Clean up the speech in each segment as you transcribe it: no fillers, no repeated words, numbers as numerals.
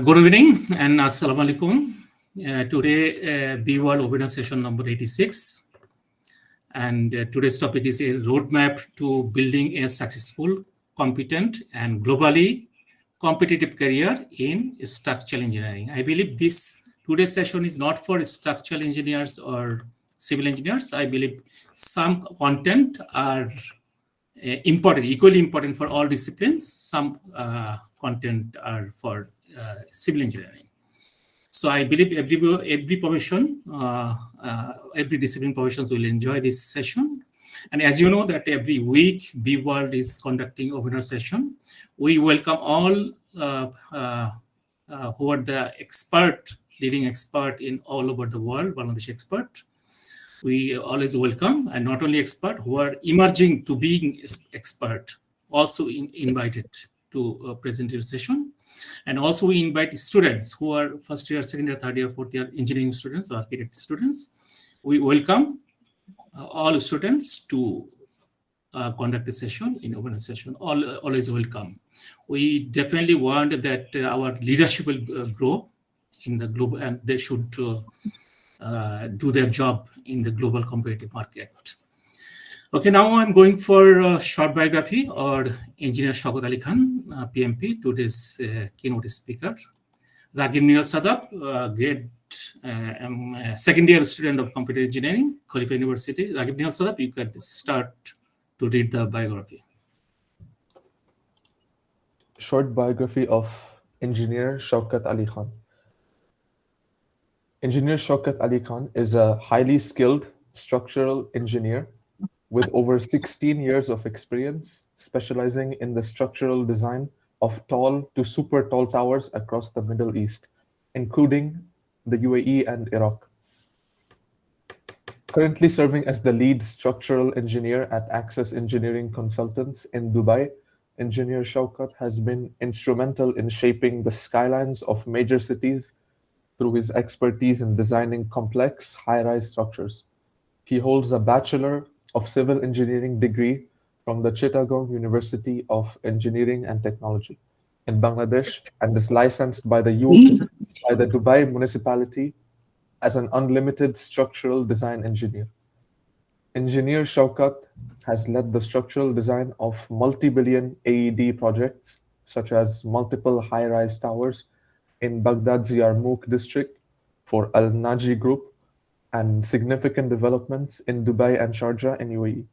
Good evening and Assalamu alaikum. Today, BEAWorld webinar session number 86. And today's topic is a roadmap to building a successful, competent, and globally competitive career in structural engineering. I believe today's session is not for structural engineers or civil engineers. I believe some content are important, equally important for all disciplines. Some content are for civil engineering. So I believe every profession, every discipline professions will enjoy this session. And as you know that every week, BEAWorld is conducting a webinar session. We welcome all who are the leading expert in all over the world, Bangladesh expert. We always welcome, and not only expert, who are emerging to being expert, also invited to present your session. And also we invite students who are first year, second year, third year, fourth year engineering students or architect students. We welcome all students to conduct a session in open session. Always welcome. We definitely want that our leadership will grow in the global, and they should do their job in the global competitive market. Okay, now I'm going for a short biography or Engineer Shawkat Ali Khan, PMP, today's keynote speaker. Ragib Niyal Sadab, second year student of computer engineering, Khalifa University. Ragib Niyal Sadab, you can start to read the biography. Short biography of Engineer Shawkat Ali Khan. Engineer Shawkat Ali Khan is a highly skilled structural engineer with over 16 years of experience, specializing in the structural design of tall to super tall towers across the Middle East, including the UAE and Iraq. Currently serving as the lead structural engineer at Access Engineering Consultants in Dubai, Engineer Shawkat has been instrumental in shaping the skylines of major cities through his expertise in designing complex high-rise structures. He holds a Bachelor of Civil Engineering degree from the Chittagong University of Engineering and Technology in Bangladesh and is licensed by the Dubai municipality as an unlimited structural design engineer. Engineer Shawkat has led the structural design of multi-billion AED projects, such as multiple high-rise towers in Baghdad's Yarmouk district for Al Naji Group, and significant developments in Dubai and Sharjah in UAE.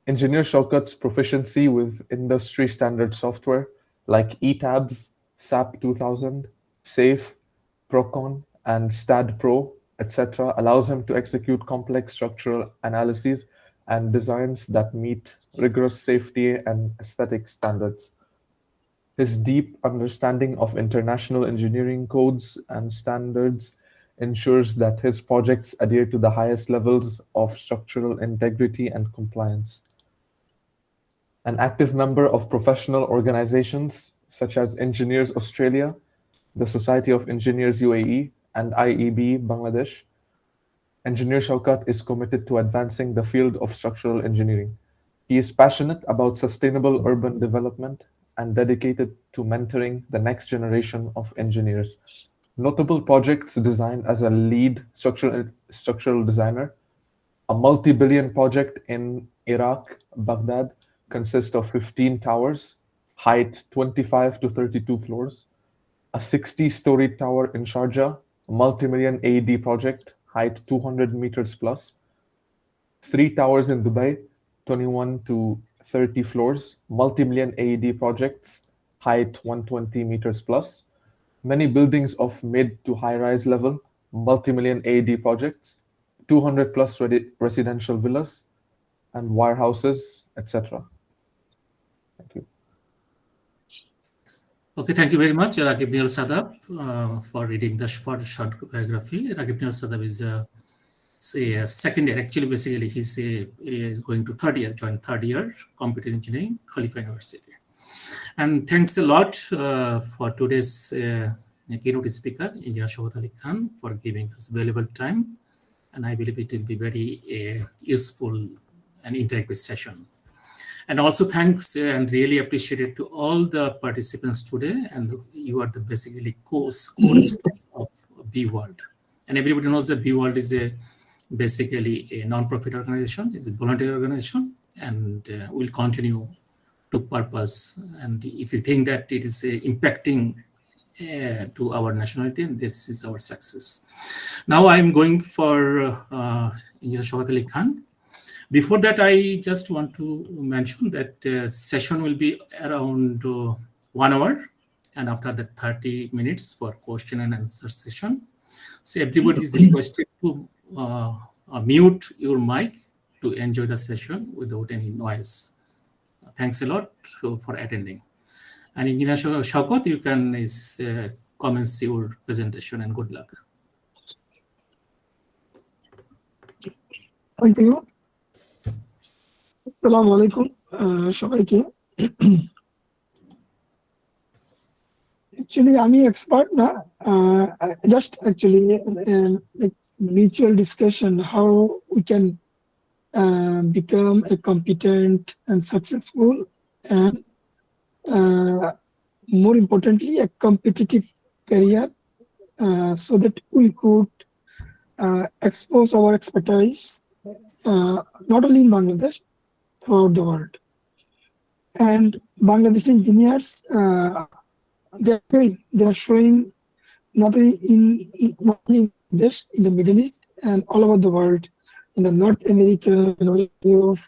Engineer Shawkat's proficiency with industry standard software like ETABS, SAP 2000, SAFE, Procon, and STAD Pro, etc. allows him to execute complex structural analyses and designs that meet rigorous safety and aesthetic standards. His deep understanding of international engineering codes and standards ensures that his projects adhere to the highest levels of structural integrity and compliance. An active member of professional organizations such as Engineers Australia, the Society of Engineers UAE, and IEB Bangladesh, Engineer Shawkat is committed to advancing the field of structural engineering. He is passionate about sustainable urban development and dedicated to mentoring the next generation of engineers. Notable projects designed as a lead structural designer: a multi-billion project in Iraq, Baghdad, consists of 15 towers, height 25 to 32 floors, a 60-story tower in Sharjah, a multi-million AED project, height 200 meters plus, 3 towers in Dubai, 21 to 30 floors, multi-million AED projects, height 120 meters plus, many buildings of mid to high-rise level, multi-million AED projects, 200 plus residential villas, and warehouses, etc. Thank you. Okay, thank you very much, Ragib Niyal Sadab, for reading the short biography. Ragib Niyal Sadab is a second year, actually, basically, he is going to join third year, computer engineering, Khalifa University. And thanks a lot for today's keynote speaker, Engineer Shawkat Ali Khan, for giving us valuable time. And I believe it will be very useful and interactive session. And also thanks and really appreciated to all the participants today. And you are the basically core staff of BEAWorld. And everybody knows that BEAWorld is basically a non-profit organization, it's a voluntary organization, and will continue to purpose. And if you think that it is impacting to our nationality, and this is our success. Now I'm going for Engineer Shawkat Ali Khan. Before that, I just want to mention that session will be around 1 hour, and after that 30 minutes for question and answer session. So everybody is requested to mute your mic to enjoy the session without any noise. Thanks a lot for attending. And Engineer Shawkat, you can commence your presentation, and good luck. Thank you. Assalamu alaikum, সবাইকে। Actually, I'm an expert now. Just actually like mutual discussion how we can become a competent and successful, and more importantly, a competitive career, so that we could expose our expertise not only in Bangladesh, throughout the world. And Bangladeshi engineers, they are showing not only in Bangladesh, in the Middle East, and all over the world, in the North America, Europe,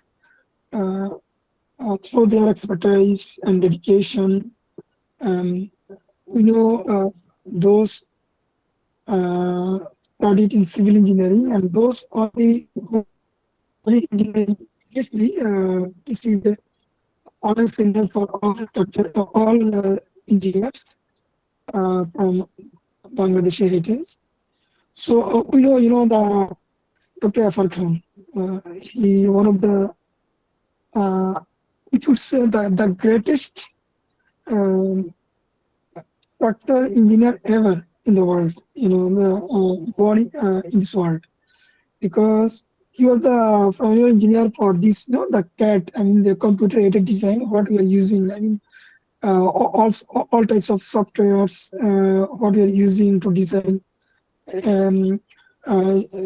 through their expertise and dedication. We know those studied in civil engineering, and those are the studied engineering. Obviously, this is the honest opinion for all engineers from Bangladeshi heritage. So we know the Dr. Afar Khan. He one of the it would say the greatest structural engineer ever in the world. The born in this world, because he was the pioneer engineer for this, the CAD, the computer-aided design, what we are using. All types of softwares, what we are using to design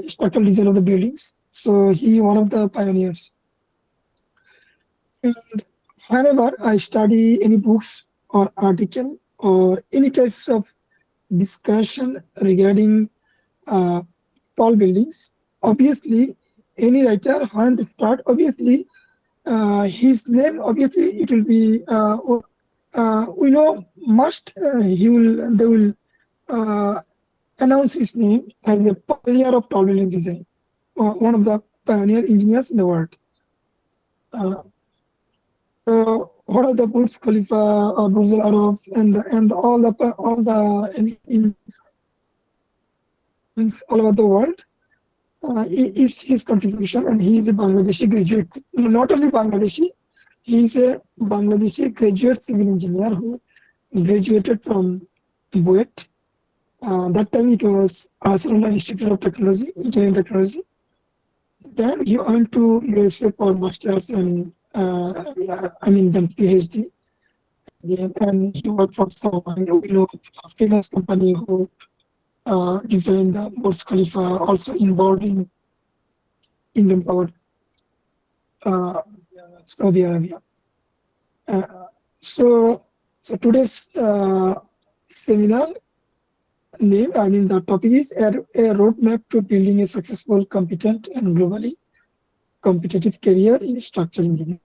structural design of the buildings. So he one of the pioneers. And whenever I study any books or article or any types of discussion regarding tall buildings, obviously any writer when they start, obviously his name, obviously it will be we know must they will announce his name as a pioneer of tall building design, one of the pioneer engineers in the world. What are the Burj Khalifa or Burj Al Arab and all the all over the world? It's his contribution, and he is a Bangladeshi graduate. Not only Bangladeshi, he is a Bangladeshi graduate civil engineer who graduated from BEAWorld. That time it was Arsenal Institute of Technology, Engineering Technology. Then he went to USA for masters and then PhD. And he worked for some famous company who designed the Burj Khalifa, also involved in Indian power, Saudi Arabia. So today's seminar name, the topic is a roadmap to building a successful, competent, and globally competitive career in structural engineering.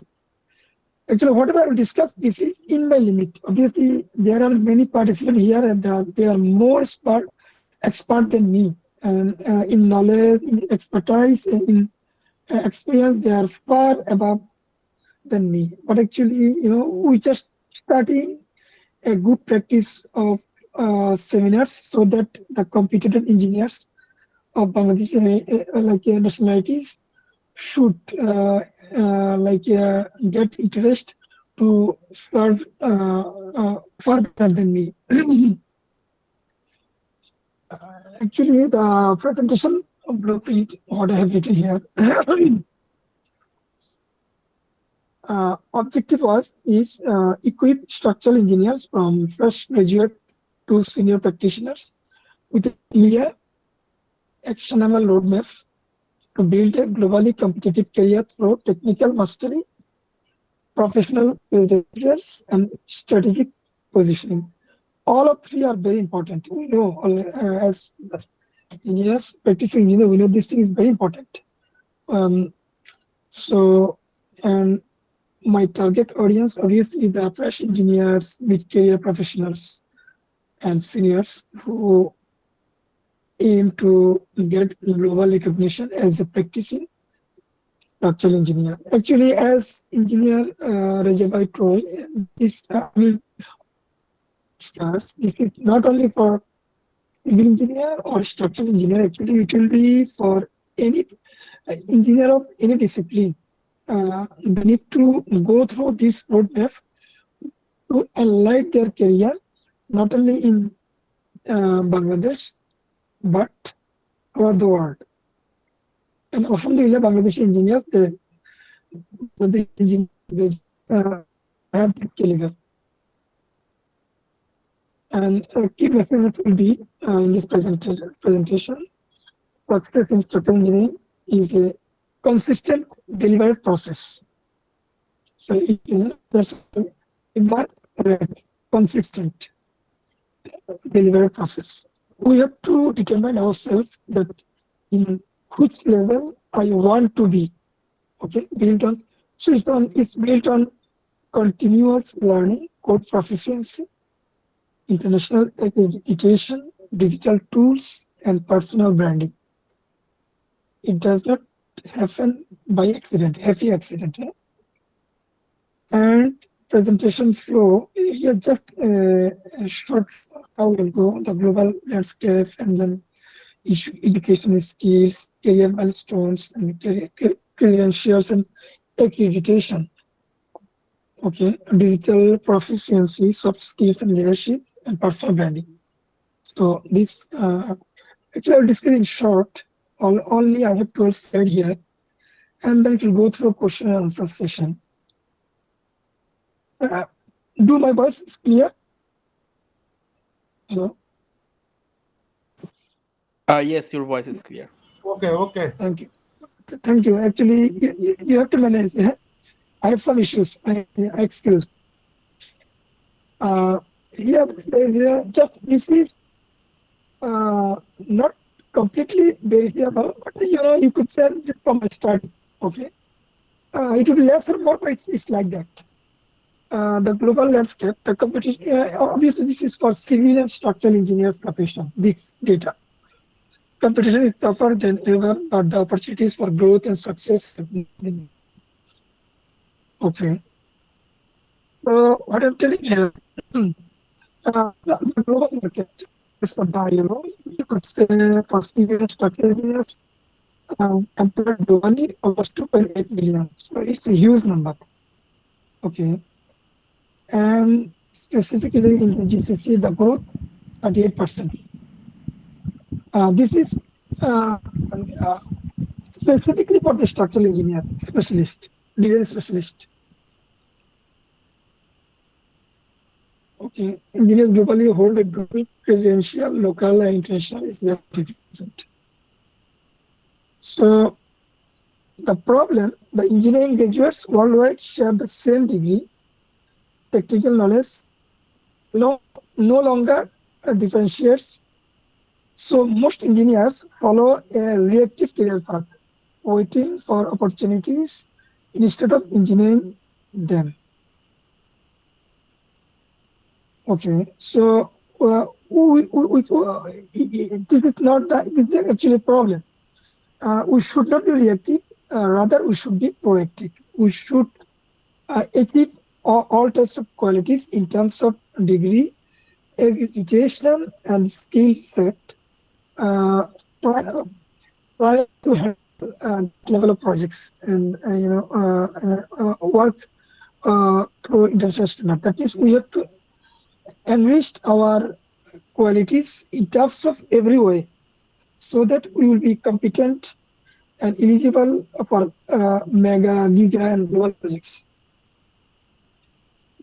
Actually, whatever I will discuss, this is in my limit. Obviously, there are many participants here, and they are more expert than me, and in knowledge, in expertise, and in experience, they are far above than me. But actually, we just starting a good practice of seminars, so that the competent engineers of Bangladesh nationalities should get interest to serve far better than me. Actually, the presentation blueprint, what I have written here. objective is equip structural engineers from fresh graduate to senior practitioners with a clear, actionable roadmap to build a globally competitive career through technical mastery, professional credentials, and strategic positioning. All of three are very important. We know as engineers, practicing engineer, we know this thing is very important. And my target audience, obviously, the fresh engineers, mid-career professionals, and seniors who aim to get global recognition as a practicing structural engineer. Actually, as engineer Rajabai told, this this is not only for civil engineer or structural engineer. Actually, it will be for any engineer of any discipline. They need to go through this roadmap to enlighten their career, not only in Bangladesh, but throughout the world. And alhamdulillah, Bangladeshi engineers, the engineers have that caliber. And key message will be in this presentation. Success in structural engineering is a consistent delivered process. So that's consistent delivery process. We have to determine ourselves that in which level I want to be. Okay, it's built on continuous learning, code proficiency, international accreditation, digital tools, and personal branding. It does not happen by accident, happy accident. And presentation flow, here just a short how we'll go, the global landscape, and then educational skills, career milestones, and career credentials and accreditation. Okay, digital proficiency, soft skills and leadership, and personal branding. So this, actually I'll discuss in short, only I have 12 slides here, and then it will go through a question and answer session. Do my voice is clear? Hello? Yes, your voice is clear. Okay. Thank you. Thank you. Actually, you have to manage. Yeah? I have some issues. I excuse. Here, just this is not completely based about, but you could say from a study. Okay. It will be less or more, but it's like that. The global landscape, the competition, obviously this is for civil and structural engineers profession, this data. Competition is tougher than ever, but the opportunities for growth and success. Okay. So what I'm telling you, the global market is you could say for civil and structural engineers, employed globally almost 2.8 million. So it's a huge number. Okay. And specifically in the GCC, the growth 38%. This is specifically for the structural engineer specialist, design specialist. Okay, engineers globally hold a good credential, local and international is less 50%. So the problem, the engineering graduates worldwide share the same degree, technical knowledge, no longer differentiates. So most engineers follow a reactive career path, waiting for opportunities instead of engineering them. Okay, so this is not that, this is actually a problem. We should not be reactive, rather we should be proactive. We should achieve all types of qualities in terms of degree, education, and skill set. Try to handle level of projects and work through international standard. That means we have to enrich our qualities in terms of every way, so that we will be competent and eligible for mega, giga, and global projects.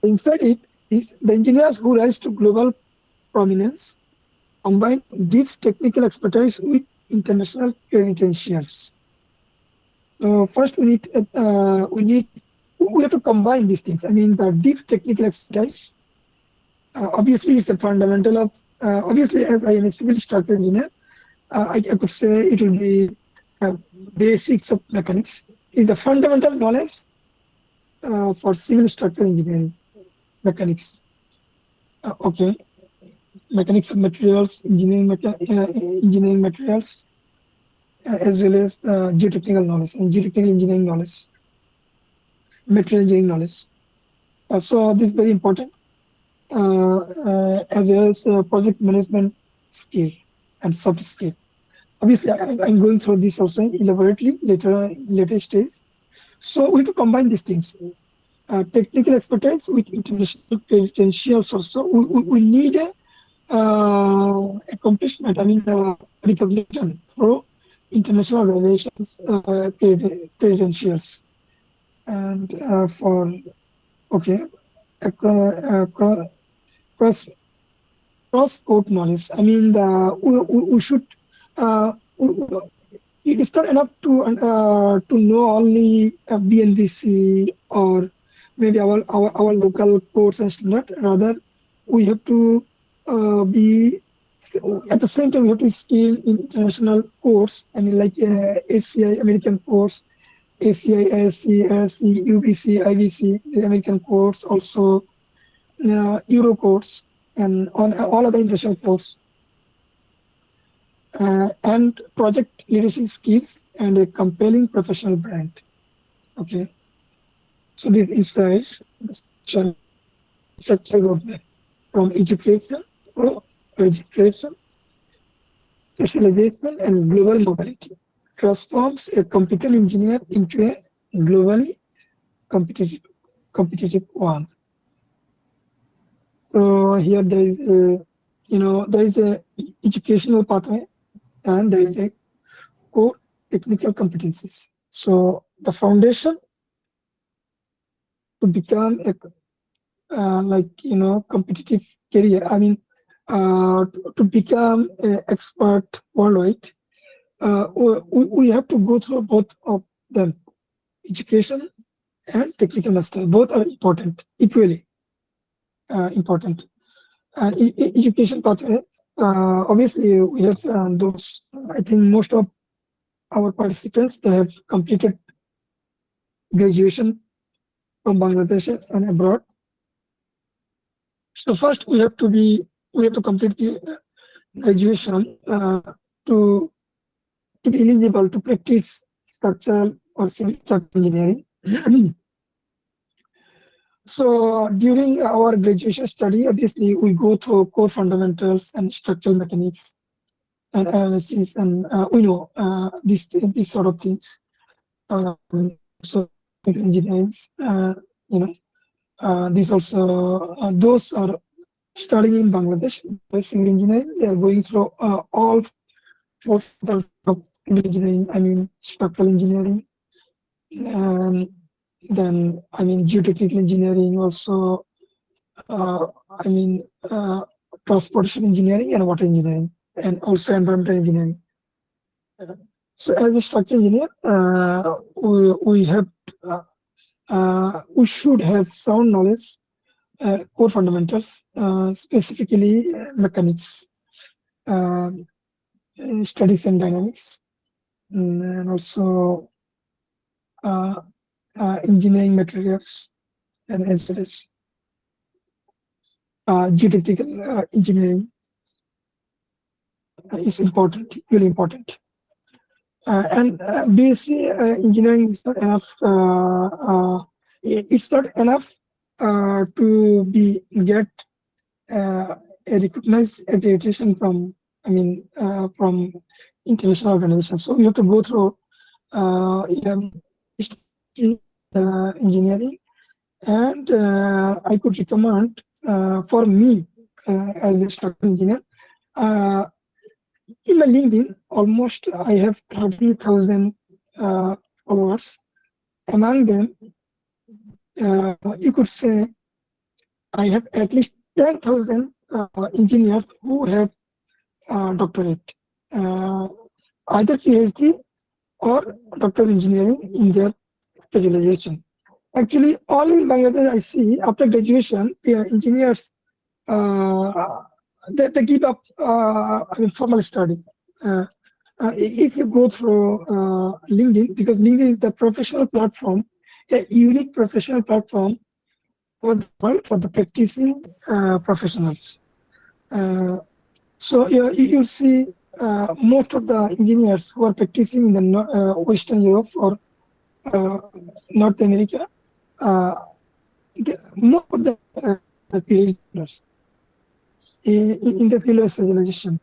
Inside it is the engineers who rise to global prominence combine deep technical expertise with international credentials. So first we have to combine these things. I mean, the deep technical expertise. Obviously, it's a fundamental of. Obviously, as I am a civil structural engineer, I could say it will be basics of mechanics. In the fundamental knowledge for civil structural engineering, mechanics. Okay, mechanics of materials, engineering materials, as well as geotechnical knowledge and geotechnical engineering knowledge, material engineering knowledge. So this is very important, as well as project management skill and soft skill. Obviously, I'm going through this also elaborately later stage. So we have to combine these things. Technical expertise with international credentials also. We need accomplishment, I mean, recognition for international relations credentials. And for, okay, cross cross-code knowledge. I mean, we should, it's not enough to know only BNDC or maybe our local codes and standard. Rather, we have to be at the same time we have to skill in international codes. I mean, like ACI American codes, ACI, ASC, UBC, IBC, the American codes, also Euro codes, and on all other international codes. And project leadership skills and a compelling professional brand. Okay, so these insights roadmap from education, specialization, and global mobility transforms a competent engineer into a globally competitive one. So here there is there is a educational pathway and there is a core technical competencies. So the foundation to become a competitive career. I mean, to become an expert worldwide, we have to go through both of them, education and technical mastery. Both are important, equally important. Education pathway. Obviously, we have those. I think most of our participants, they have completed graduation from Bangladesh and abroad. So first we have to complete the graduation to be eligible to practice structural or civil structural engineering. So during our graduation study, obviously we go through core fundamentals and structural mechanics and analysis, and we know these sort of things. So engineering, these also those are studying in Bangladesh civil engineering. They are going through all four fields of engineering. I mean, structural engineering, then I mean geotechnical engineering, also I mean transportation engineering and water engineering, and also environmental engineering. So as a structural engineer, we should have sound knowledge, core fundamentals, specifically mechanics, statics and dynamics, and also engineering materials, and as well as geotechnical engineering is important, really important. And BSc engineering is not enough. It's not enough to get a recognized accreditation from, from international organizations. So we have to go through engineering, and I could recommend for me as a structural engineer. In my LinkedIn, almost I have 30,000 followers. Among them, you could say I have at least 10,000 engineers who have doctorate, either PhD or doctoral engineering in their specialization. Actually, all in Bangladesh, I see after graduation, engineers they give up formal study. If you go through LinkedIn, because LinkedIn is the professional platform, a unique professional platform for the practicing professionals. So you see most of the engineers who are practicing in the Western Europe or North America, most of the PhDs in the field of specialization.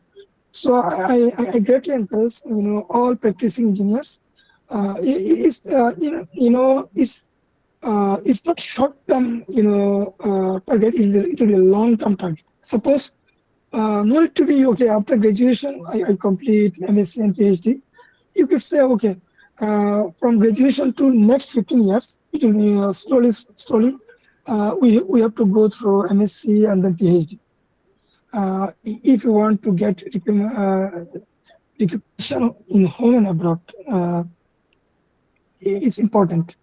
So I greatly encourage all practicing engineers. It's not short term target. It will be a long term target. Suppose no need to be okay after graduation. I complete MSc and PhD. You could say okay. From graduation to next 15 years, it will be slowly. We have to go through MSc and then PhD. If you want to get recognition in home and abroad, it's important.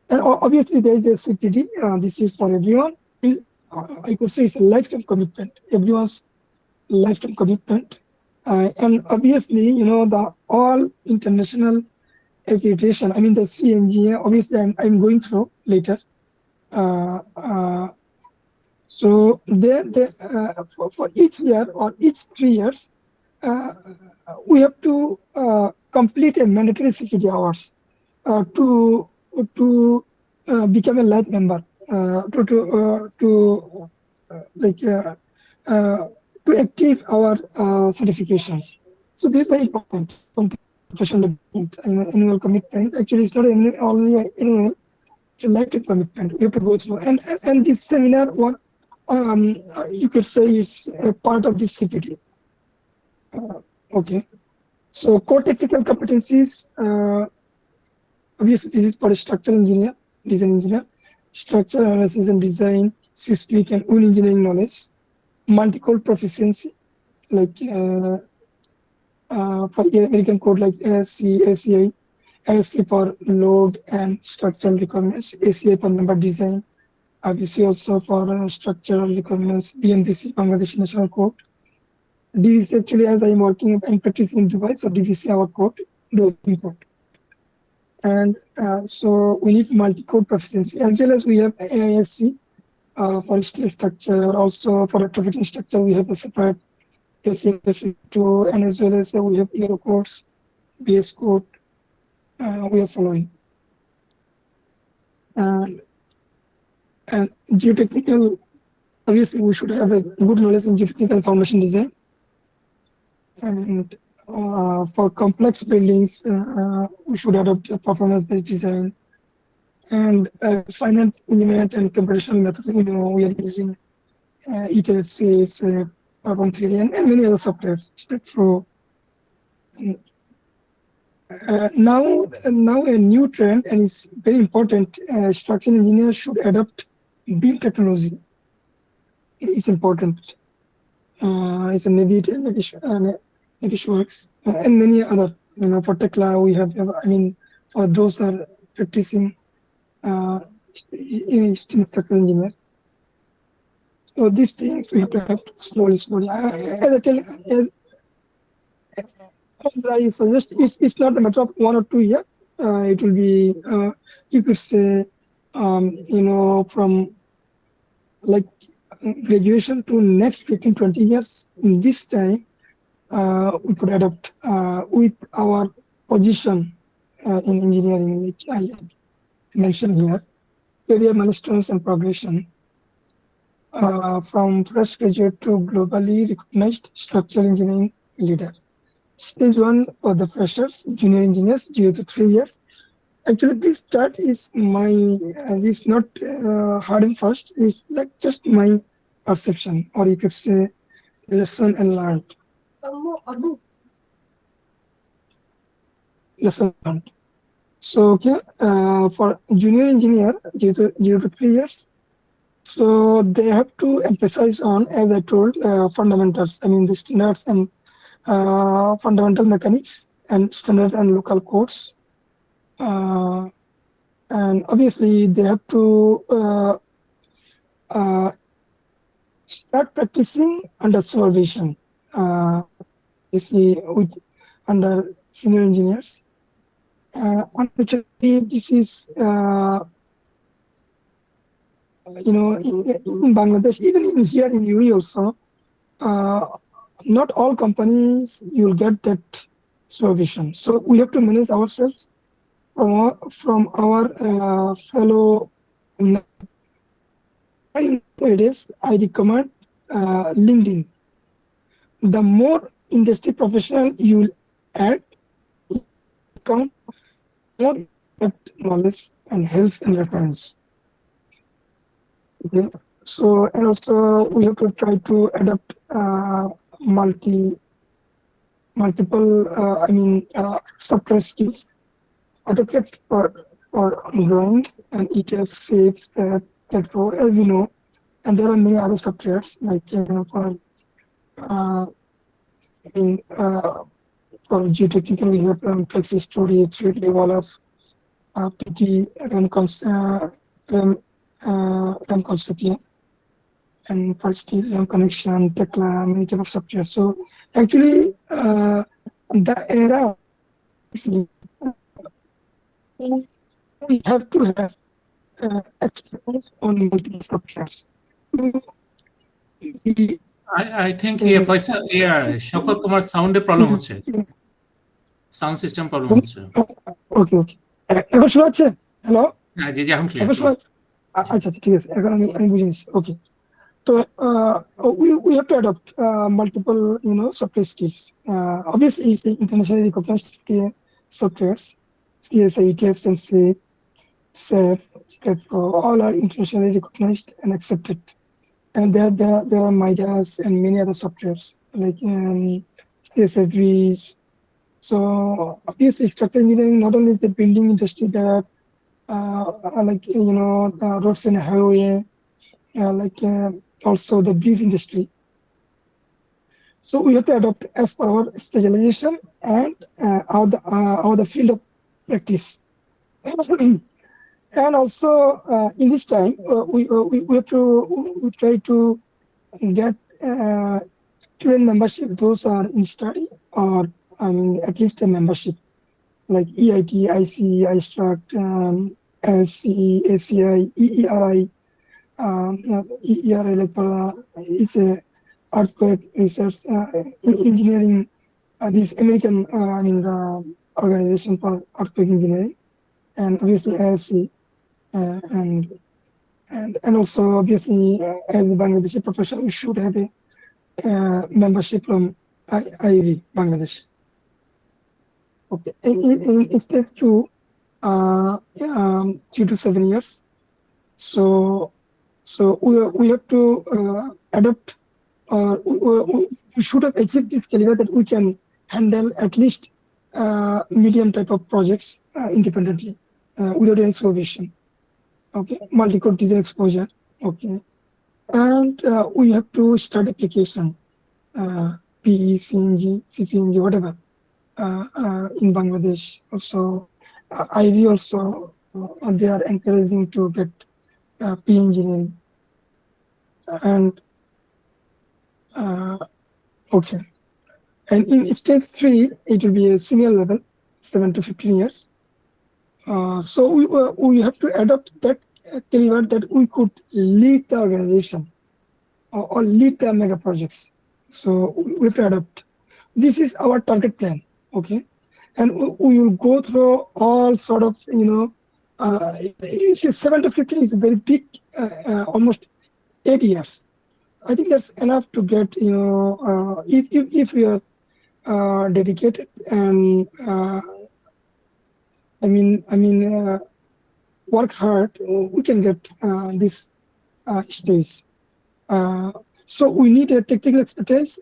And obviously, there is a CPD. This is for everyone. I could say it's a lifetime commitment. Everyone's lifetime commitment. And obviously, the all international accreditation. I mean, the CNG. Obviously, I'm going through later. So for each year or each 3 years, we have to complete a mandatory CPD hours to become a light member, to active our certifications. So this is very important. Professional development, annual commitment. Actually, it's not only annual; it's a lifetime commitment. We have to go through, and this seminar one. You could say is a part of this CPD. Okay. So core technical competencies, obviously this is for a structural engineer, design engineer, structural analysis and design, SysPlic and own engineering knowledge, multi-code proficiency, like for American code like M.SCE, ASCI, ASCE for load and structural requirements, ACI for member design, obviously also for structural requirements, DNVC, Bangladesh National Code. DVC actually, as I'm working and practicing in Dubai, so DVC our code, developing code. And so we need multi-code proficiency, as well as we have AISC for steel structure, also for retrofitting structure, we have a separate ACF2, and as well as we have Euro codes, BS code, we are following. And geotechnical, obviously we should have a good knowledge in geotechnical foundation design. And for complex buildings, we should adopt a performance-based design. And finance element and computational methods, we are using ETFC, Perform Theory, and many other softwares. So now a new trend, and it's very important, structural engineers should adopt BIM technology. It's important. It's a NavVis and many other, for Tekla, we have, for those that are practicing structural engineers. So these things we have to have slowly. As I suggest, it's not a matter of 1 or 2 years. It will be, you could say, from like graduation to next 15-20 years. In this time, we could adopt with our position in engineering, which I mentioned here, career milestones and progression. From fresh graduate to globally recognized structural engineering leader. Stage 1 for the freshers, junior engineers, 0 to 3 years. Actually, this chart is is not hard and fast. It's like just my perception, or you could say lesson and learned. Lesson learned. So, okay, for junior engineer, 0 to 3 years, So they have to emphasize on, as I told, fundamentals. I mean, the standards and fundamental mechanics and standards and local codes. And obviously, they have to uh, start practicing under supervision. Obviously, with under senior engineers. Unfortunately, this is in Bangladesh, even in here in UAE also, uh, not all companies you'll get that supervision. So we have to manage ourselves from our fellow. Nowadays, I recommend LinkedIn. The more industry professional you will add, count more knowledge and help and reference. Okay. So, and also we have to try to adapt multiple, software skills. AutoCAD for drawings and ETF shapes that as you know, and there are many other softwares like uh, in, for geotechnical we have Plexi storage, 3D wall of PT, RAM concept, and first connection, Tekla, many type of software. So actually, the era we have to have experience on multiple softwares. I think Shawkat তোমার সাউন্ডে problem হচ্ছে, sound system problem হচ্ছে। ওকে ওকে, এখন শোনা যাচ্ছে? Hello, হ্যাঁ জি জি, এখন এখন শোনা? ক্লিয়ার। আচ্ছা আচ্ছা, ঠিক আছে, এখন আমি বুঝে নিচ্ছি। ওকে, so we have to adopt multiple software skills. Obviously, it's the internationally recognized softwares, CSI, ETFs, and SAFE, all are internationally recognized and accepted. And there are MIEAust and many other softwares like CFFVs. So obviously, structural engineering not only the building industry, there are like the roads and highway, also the bridge industry. So we have to adopt as per our specialization and our the field of practice. And also in this time we have to try to get student membership. Those are in study, or at least a membership like EIT, IC, Struct, M.SCE, ACI, EERI. EERI is a earthquake research engineering. This American organization for earthquake engineering, and obviously AFC, and also obviously as a Bangladeshi professional, we should have a membership from IIV Bangladesh. Okay, in stage 2, 3 to 7 years. So we have to adopt. We should have achieved this caliber that we can handle at least medium type of projects independently without any supervision. Okay, multi-code design exposure. Okay, and we have to start application, PE, CNG, CPNG, whatever, in Bangladesh. Also, IV also, they are encouraging to get PE engineering. And okay, and in stage 3, it will be a senior level, 7 to 15 years. So we have to adopt that caliber that we could lead the organization or lead the mega projects. So we have to adopt. This is our target plan. Okay, and we will go through all sort of 7 to 15 is very big, almost 8 years. I think that's enough to get if we are dedicated and work hard, we can get this stage. So we need a technical expertise,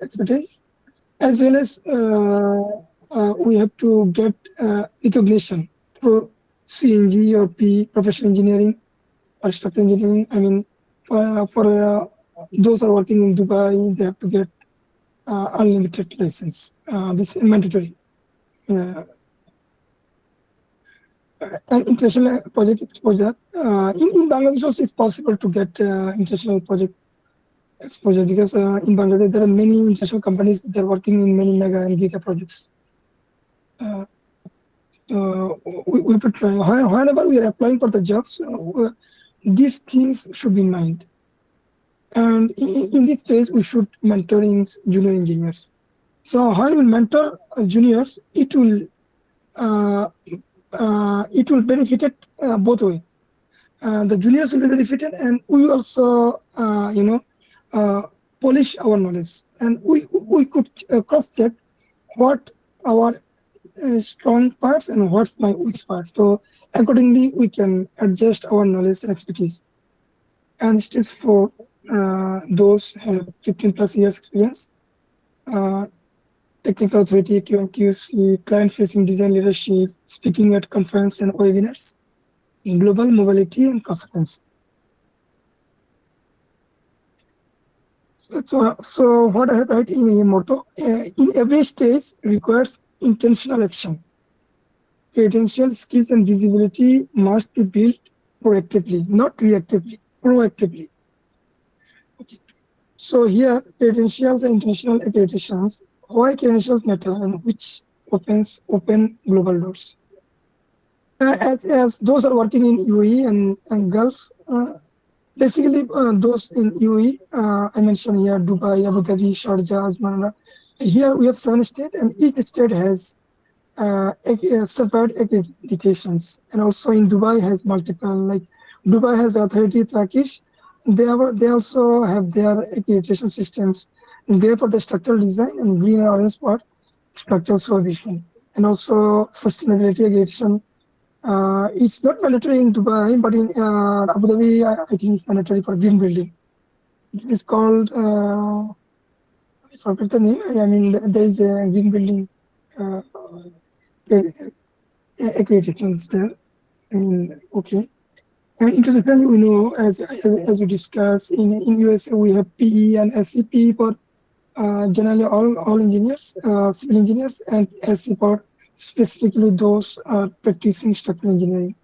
as well as we have to get recognition through CNG or P, professional engineering or structural engineering. for those who are working in Dubai, they have to get unlimited license. This is mandatory. And international project exposure. In Bangladesh also it's possible to get international project exposure because in Bangladesh there are many international companies that are working in many mega and giga projects. We have to try. Whenever we are applying for the jobs, these things should be in mind. And in this phase, we should mentoring junior engineers. So how you will mentor juniors, it will benefit it both ways. The juniors will be benefited, and we also, polish our knowledge, and we could cross check what our strong parts and what's my weak parts. So accordingly, we can adjust our knowledge and expertise. And steps for those have 15 plus years experience, technical authority, QC, client-facing design leadership, speaking at conference and webinars, global mobility and consultancy. So what I have write in a motto, in every stage requires intentional action. Credential skills and visibility must be built proactively, not reactively, proactively. Okay. So here, credentials and international accreditations, why credentials matter and which open global doors. As those are working in UAE and Gulf, basically those in UAE, I mentioned here Dubai, Abu Dhabi, Sharjah, Ajman. Here we have 7 states, and each state has separate accreditations, and also in Dubai has multiple. Like Dubai has authority Trakhees. They also have their accreditation systems. Gray for the structural design and green and orange for structural supervision, and also sustainability accreditation. It's not mandatory in Dubai, but in Abu Dhabi, I think it's mandatory for green building. It's called, I forget the name. I mean, there is a green building accreditations there. I mean, okay. And internationally, we know, as we discussed, in USA, we have PE and SCP for generally all engineers, civil engineers, and SC for specifically those practicing structural engineering.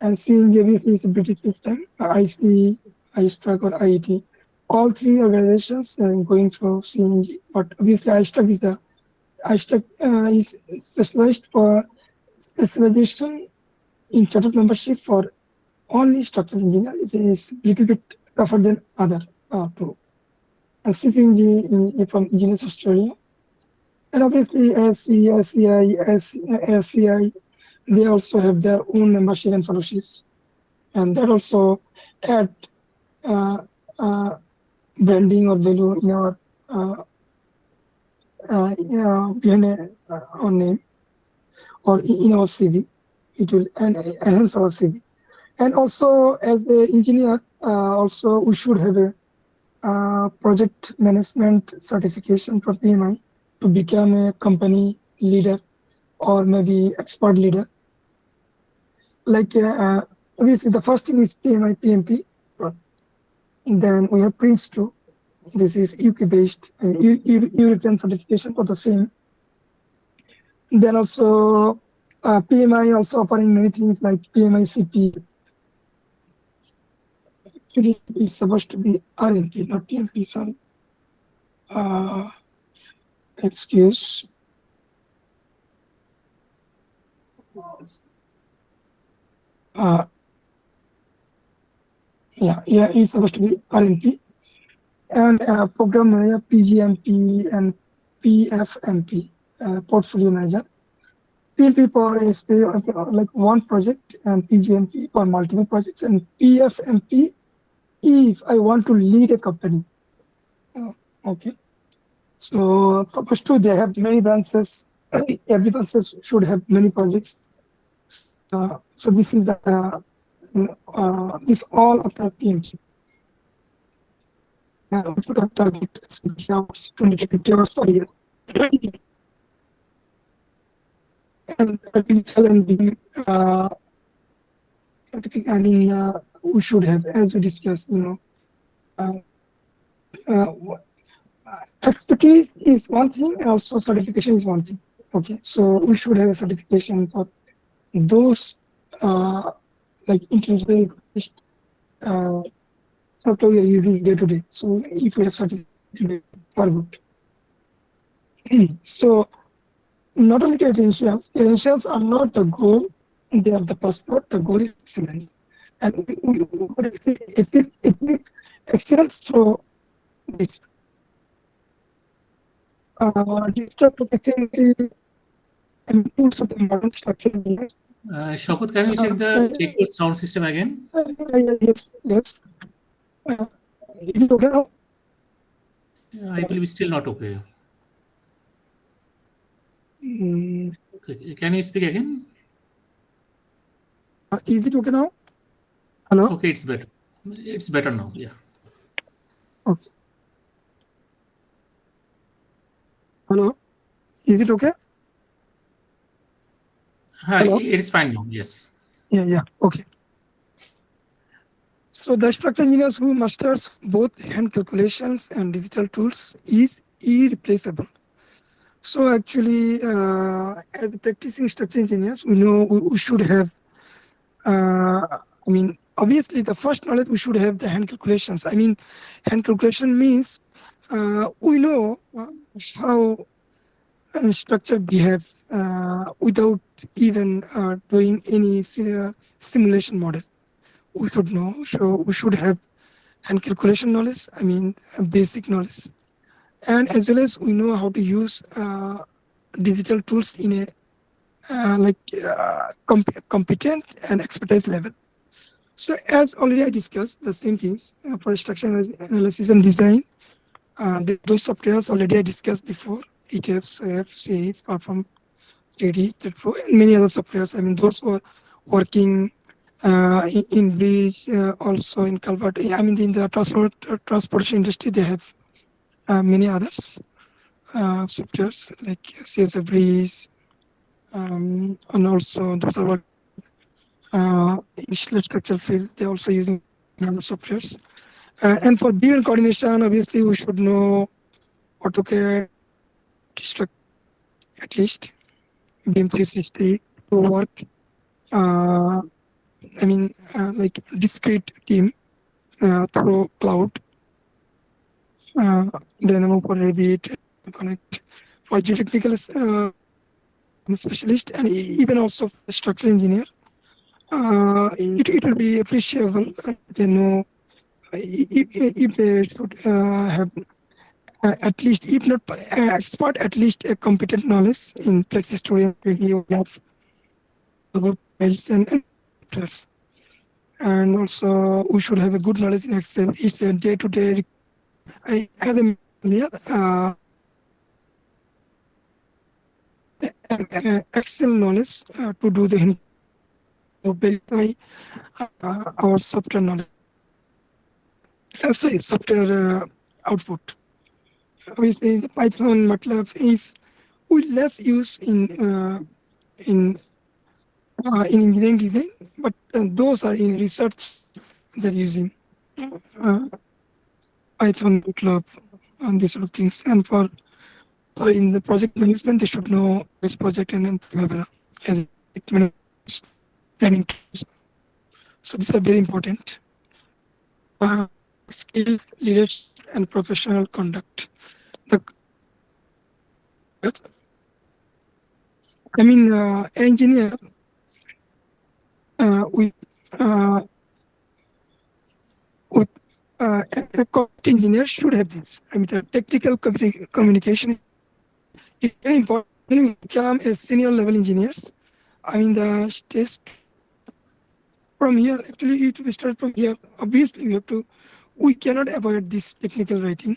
And CNJB is a British system, ISP, Struct, or IET. All 3 organizations are going through CNG, but obviously Struct is specialized for specialization in chartered membership for only structural engineer. It is a little bit tougher than other two. And CNG from Engineers Australia. And obviously SCI, they also have their own membership and fellowships. And that also add branding or value in our behind our name or in our CV. It will enhance our CV. And also, as an engineer, also we should have a project management certification for PMI to become a company leader or maybe expert leader. Like obviously, the first thing is PMI, PMP. Then we have Prince 2. This is UK-based European certification for the same. Then also PMI also offering many things like PMI CP. Actually, it's supposed to be RNP, not PMP. Sorry. Excuse. Yeah, it's supposed to be RNP. And program manager, PGMP and PFMP, portfolio manager. PMP for is like one project, and PGMP for multiple projects, and PFMP if I want to lead a company. Okay. So first two, they have many branches. Every branches should have many projects. So this is the this all after PMP. We should have target 70 hours, 20 to 50 hours per year. And artificial and being we should have, as we discussed, expertise is one thing, and also certification is one thing. Okay, so we should have a certification for those like internationally recognized software we are using day to day. So if we have certification, for good. So not only credentials are not the goal; they are the passport. The goal is excellence, and we could achieve excellence through this digital proficiency and tools of the modern structure engineers. Shawkat, can you check your sound system again? Yes, yes. Is it okay now? I believe it's still not okay. Mm, Okay, can you speak again? is it okay now? Hello? Okay, it's better. It's better now. Yeah. Okay. Hello? Is it okay? Hi, Hello? it is fine now. Yes. Yeah. Okay. So the structural engineers who masters both hand calculations and digital tools is irreplaceable. So actually, as practicing structural engineers, we know we should have obviously, the first knowledge we should have the hand calculations. Hand calculation means we know how structure behave without even doing any simulation model. We should know. So we should have hand calculation knowledge. Basic knowledge, and as well as we know how to use digital tools in a competent and expertise level. So as already I discussed, the same things for structural analysis and design. Those softwares already I discussed before. ETFs, FCA, Perform 3D, and many other softwares. Those who are working in bridge, also in culvert. In the transportation industry, they have many others softwares like CSF Breeze, and also those are working in structural field. They're also using other softwares. And for BEAWorld coordination, obviously, we should know AutoCAD, Struct at least, BIM 360 to work. Uh, like discrete team through cloud, Dynamo for Revit, Connect for geotechnical specialist, and even also for the structural engineer. It will be appreciable to know if they should have at least, if not expert, at least a competent knowledge in Plexus Studio, 3D, labs, files, and softwares. And also, we should have a good knowledge in Excel. It's a day-to-day. As I mentioned earlier, Excel knowledge to do the verify our software knowledge. Software output. Obviously, Python, MATLAB is with less use in engineering design, but those are in research they're using Python, MATLAB, and these sort of things. And for in the project management, they should know this project and then blah, blah, as planning tools. So these are very important. Skill, leadership, and professional conduct. An engineer with a corporate engineer should have this. The technical communication is very important. When we become a senior level engineers, the stage from here, actually, it will start from here. Obviously, we cannot avoid this technical writing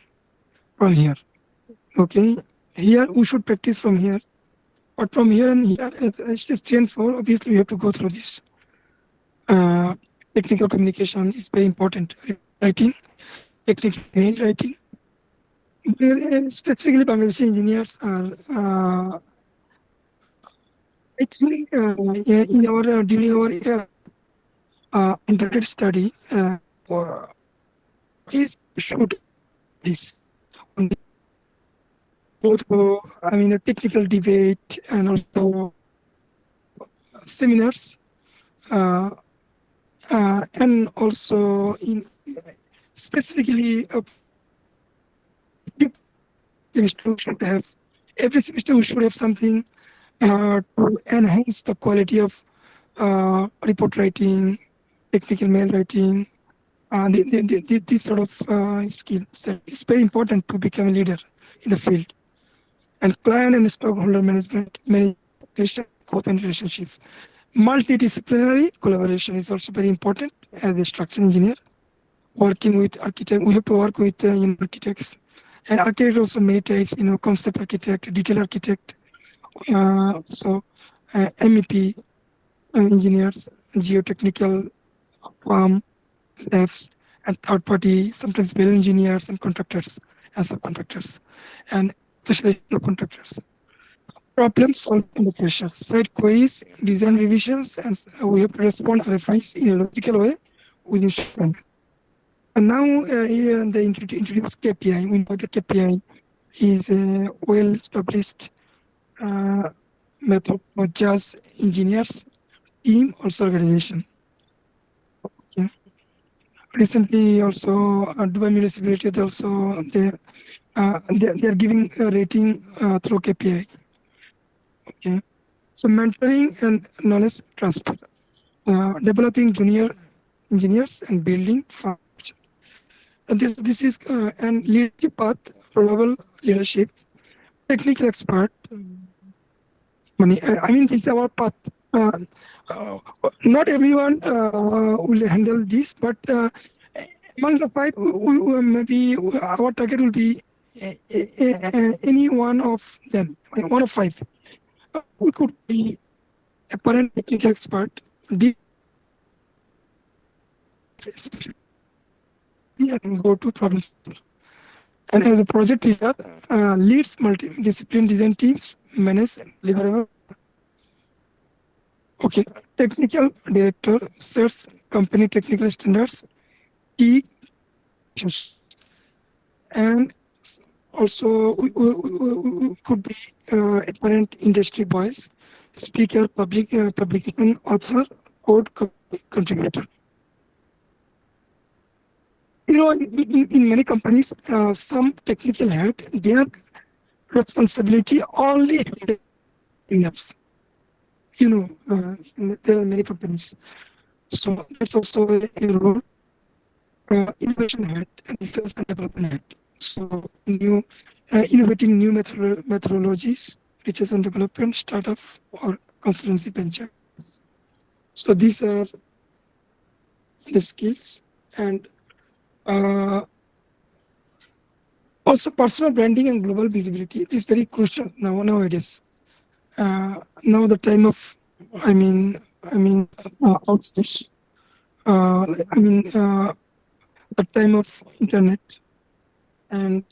from here. Okay, here we should practice from here. But from here and here, at stage 3 and 4, obviously, we have to go through this. Technical communication is very important. Writing, technical writing. Specifically, Bangladeshi engineers are actually in our during our undergraduate study for Please should this on both I mean a technical debate and also seminars and also in specifically semester we should have every semester we should have something to enhance the quality of report writing, technical mail writing, this sort of skill set is very important to become a leader in the field. And client and stakeholder management, management, open relationship. Multidisciplinary collaboration is also very important as a structural engineer. Working with architect, we have to work with architects. And architect also many types, concept architect, detail architect, MEP engineers, geotechnical firm, devs, and third party, sometimes value engineers and contractors and subcontractors, and especially contractors. Problem solving under pressure, site queries, design revisions, and we have to respond RFIs in a logical way within short time. And now here they introduce KPI. We know the KPI is a well-established method for just engineers, team, also organization. Okay. Recently, also Dubai municipality also they are giving a rating through KPI. Okay, so mentoring and knowledge transfer, developing junior engineers and building function. And this is and leadership path, reliable leadership, technical expert. I mean, this is our path. Not everyone will handle this, but among the five, maybe our target will be any one of them, one of five. We could be a parent technical expert, and go to problem solver. And as a project leader, leads multidiscipline design teams, manage deliverable. Okay, technical director sets company technical standards, key and also we could be apparent industry voice, speaker, publication, author, code contributor. In many companies, some technical head, their responsibility only enough. There are many companies. So that's also a role. Innovation head and research and development head. So innovating new methodologies, research and development, startup or consultancy venture. So these are the skills, and also personal branding and global visibility is very crucial nowadays. Now the time of, outsource. The time of internet and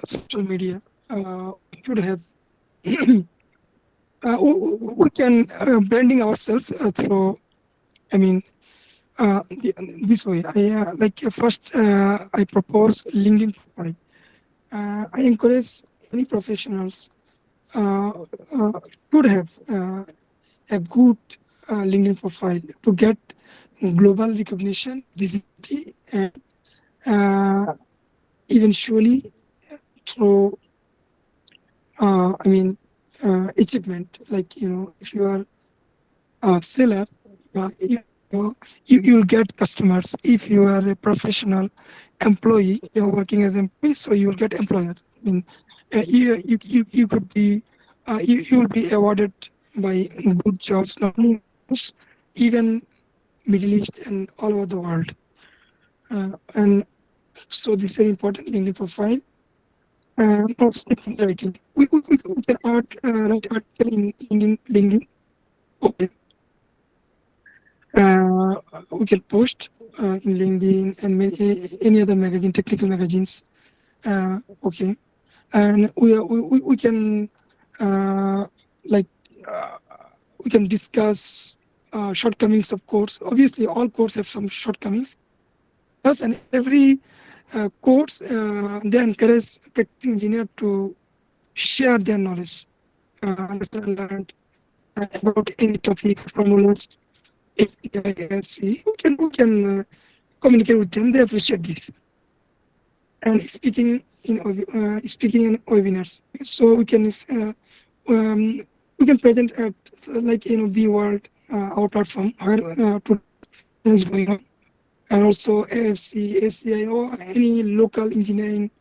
social media. We should have. We can branding ourselves through. This way. First, I propose LinkedIn profile. I encourage any professionals should have a good LinkedIn profile to get global recognition, visibility, and eventually through achievement. If you are a seller, you'll get customers. If you are a professional employee, you're working as an employee, so you will get employer. You could be you will be awarded by good jobs, not only even Middle East and all over the world. And so this is very important LinkedIn profile. Writing. We can write article in LinkedIn. Okay. We can post in LinkedIn and any other magazine, technical magazines. Okay, and we can we can discuss shortcomings of codes. Obviously, all codes have some shortcomings. Plus, and every codes they encourage practical engineer to share their knowledge, understand, learn about any topic, formulas, ASC. Who can communicate with them? They appreciate this. And speaking in webinars, so we can present at like BEAWorld, our platform where is going on, and also ASC, ACI, or any local engineering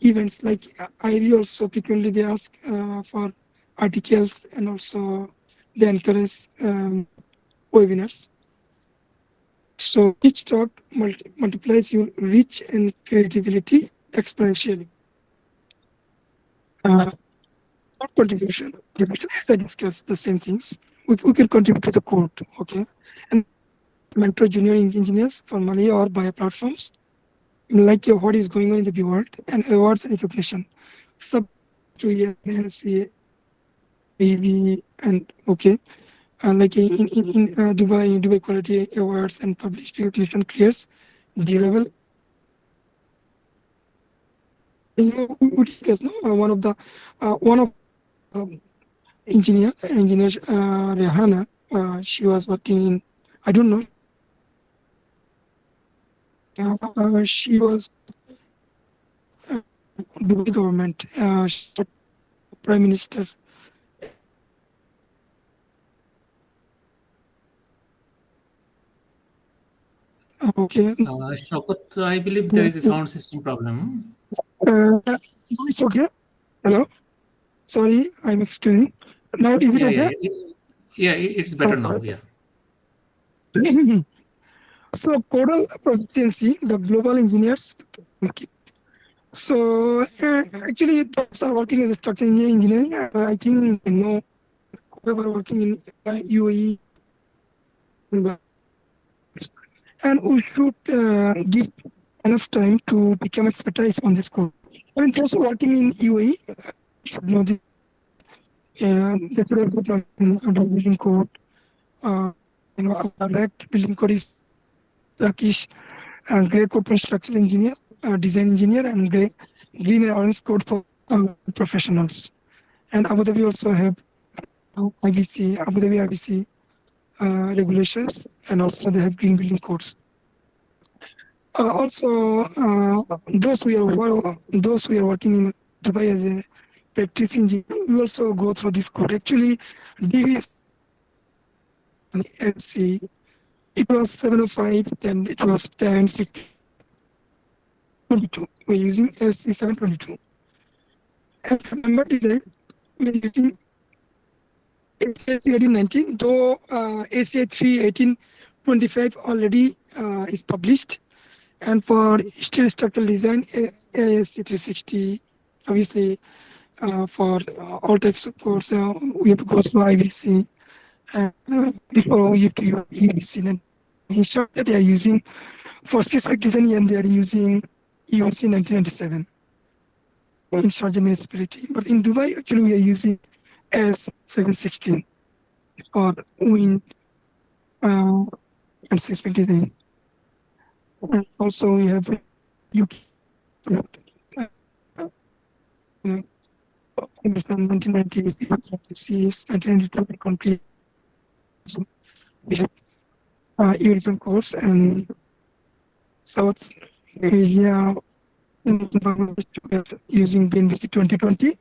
events like IB. Also frequently they ask for articles, and also they encourage webinars. So each talk multiplies your reach and creativity exponentially. Not contribution. I discussed the same things. We can contribute to the code, okay? And mentor junior engineers formally or via platforms, like what is going on in the BEAWorld, and awards and recognition. Sub to MSCA, AV, and okay. Like in Dubai Quality Awards and published recognition creates durable. One of engineer Rehana, she was working in, I don't know, she was Dubai government, prime minister. Okay. Shawkat, I believe there is a sound system problem. It's okay. Hello. Sorry, I'm excusing. Now is it okay? It's better now. Yeah. So Codal proficiency, the global engineers. So actually, those are working as a structural engineering. I think whoever working in UAE, and we should give enough time to become expertise on this code. I mean, those working in UAE should know this. They should have good building code. Direct building code is Trakhees, gray code for structural engineer, design engineer, and green and orange code for professionals. And Abu Dhabi also have IBC, Abu Dhabi IBC regulations, and also they have green building codes. Also, those who are working in Dubai as a practice engineer, we also go through this code. Actually, DV LC, it was 705, then it was 10.6.22. We're using LC 722. And for member design, we're using ACI 31819, though ACI 31825 already is published. And for steel structural design, ASC 360, obviously, for all types of course, we have to go through IBC. Before we have to use EBC. And in short, they are using, for specific design, and they are using EOC 1997 in Sharjah municipality. But in Dubai, actually, we are using S716 for wind and seismic design. And also, we have UK. 1990 is 1992 complete. So we have European course, and South Asia using BNBC 2020.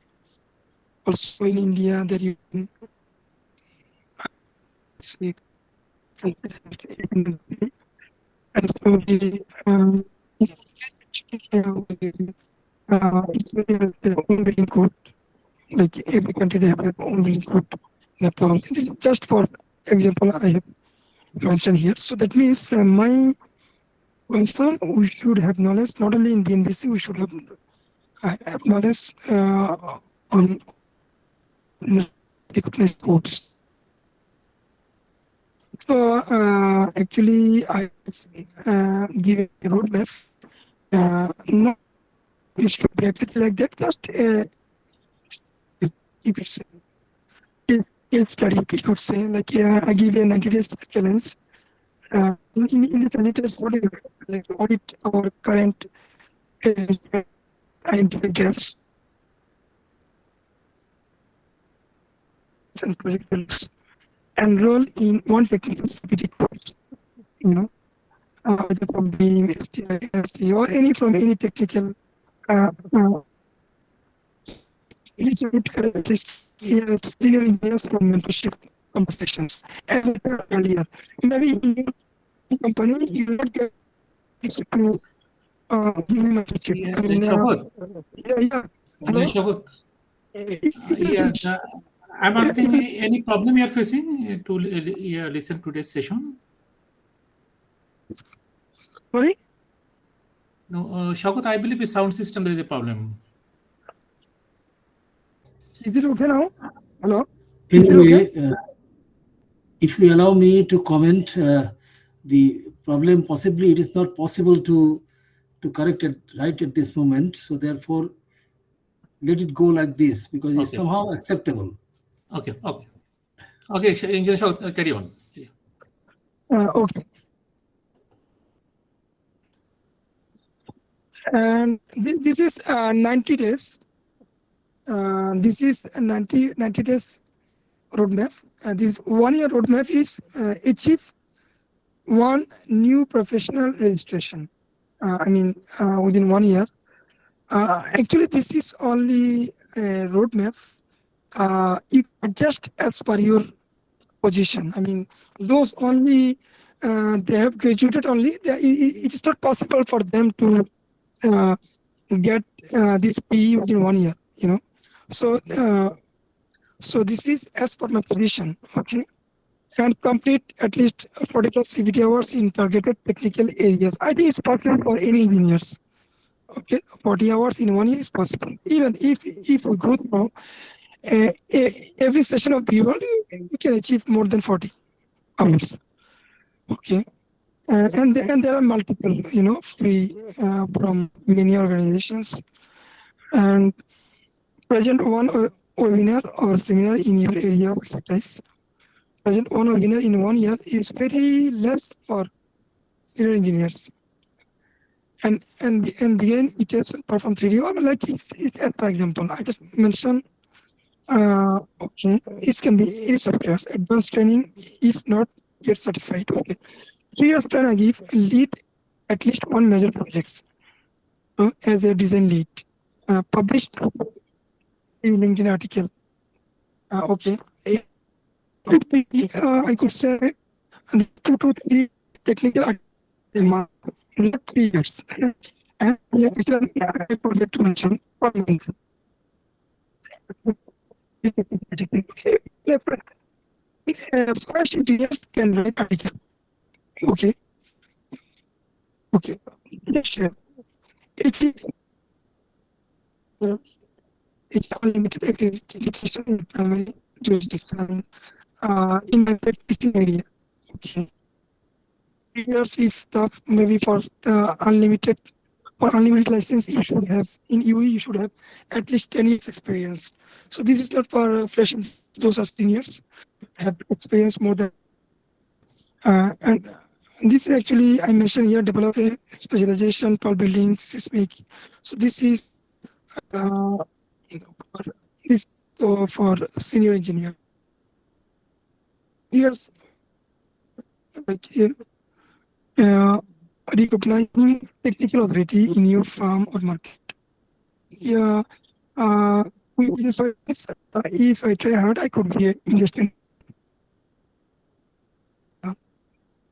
Also in India, they're using and so it's their own building code. Like every country, they have their own building code. Nepal. This is just for example I have mentioned here. So that means my concern, we should have knowledge not only in BNBC, we should have knowledge on recognized codes. So actually, I give a roadmap. No, it should be exactly like that. Just keep it simple. case study, we could say, like I give a 90 days challenge. In the 90 days, what is like audit our current identify gaps and project goals. Enroll in one technical CPT course, you know, either from BEAM, STI, or any from any technical. It's a good at least senior engineers from mentorship conversations. As I said earlier, maybe in your company you will not get to give mentorship. Yeah, I mean, Shawkat. yeah. Yeah, Hello. Shawkat. If I'm asking any problem you're facing to listen to this session? sorry, No, Shawkat, I believe the sound system there is a problem. is it okay now? Hello. Is it Anyway, okay? if you allow me to comment, the problem possibly it is not possible to correct it right at this moment. So therefore, let it go like this because it's Okay. somehow acceptable. Okay. Engineer Shawkat, carry on. Yeah. Okay. And this is 90 days. This is a 90 days roadmap. This 1 year roadmap is achieve one new professional registration. Within 1 year. Actually, this is only a roadmap. You adjust as per your position. I mean, those only they have graduated only. It is not possible for them to get this PE within 1 year. You know, so this is as per my position. Okay. And complete at least 40 plus CBT hours in targeted technical areas. I think it's possible for any engineers. Okay, 40 hours in 1 year is possible. Even if we go through every session of BEAWorld, we can achieve more than 40 hours. Okay, and there are multiple, free from many organizations. And present one webinar or seminar in your area of expertise. Present one webinar in 1 year is very less for senior engineers. And begin ETFs and perform 3D. I mean, like it's for example, I just mentioned. Okay, it can be any software. Advanced training, if not yet certified. Okay, 3 years plan I give lead at least one major projects as a design lead. Published in LinkedIn article. Okay, it could be I could say 2 to 3 technical not 3 years. And I forget to mention 1 month. Fresh engineers can write article. Okay. Yes, it is. It's unlimited accreditation in primary jurisdiction in my practicing area. Okay. Years if tough, maybe for unlimited license, you should have in UE. You should have at least 10 years experience. So this is not for fresh. Those are seniors have experience more than and this actually I mentioned here develop a specialization for building seismic. So this is for this for senior engineer. Here's like here recognizing technical ability in your firm or market. Yeah, if I try hard, I could be interested.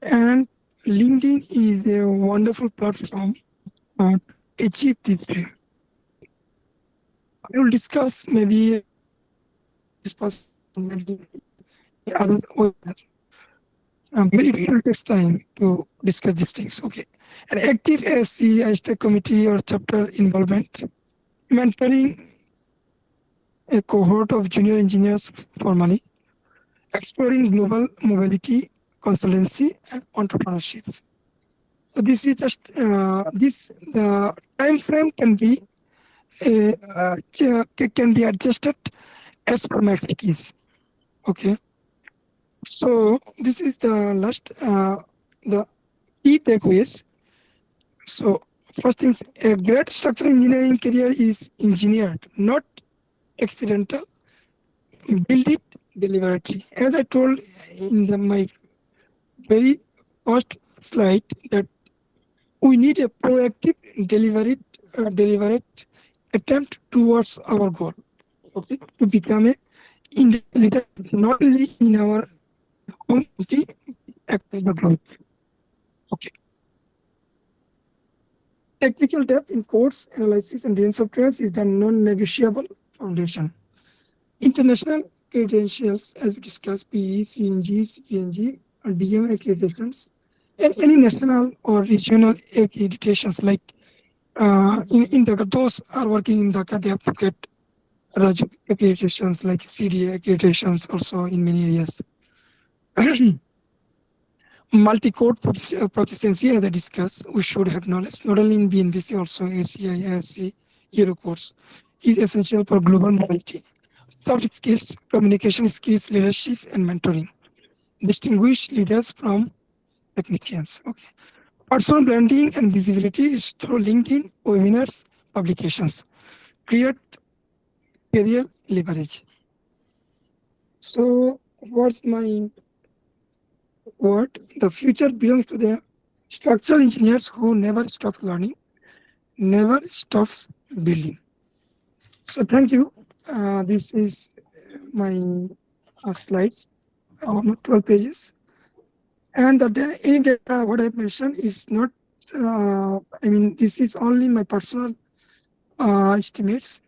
And LinkedIn is a wonderful platform to achieve this dream. I will discuss maybe this possibility other way. But it will take time to discuss these things. Okay. An active SC, hashtag committee or chapter involvement, mentoring a cohort of junior engineers formally, exploring global mobility, consultancy, and entrepreneurship. So this is just the time frame can be adjusted as per my expertise. Okay. So this is the last, the key takeaways. So first thing, a great structural engineering career is engineered, not accidental. Build it deliberately. As I told in my very first slide, that we need a proactive, deliberate attempt towards our goal. Okay, to become a leader, not only in our home country, across the globe. Okay. Technical depth in codes, analysis, and design softwares is the non-negotiable foundation. International credentials, as we discussed, PE, CNG, CPNG, or DM accreditations, and any national or regional accreditations like in Dhaka, those are working in Dhaka, they have to get Raju accreditations like CDA accreditations also in many areas. Multi-code proficiency, as I discussed, we should have knowledge not only in BNBC, also ACI, ASC, Euro course is essential for global mobility. Soft skills, communication skills, leadership, and mentoring. Distinguish leaders from technicians. Okay. Personal branding and visibility is through LinkedIn, webinars, publications. Create career leverage. So, what's my word? The future belongs to the structural engineers who never stop learning, never stops building. So, thank you. This is my slides on 12 pages. And any data what I mentioned is not, this is only my personal estimates.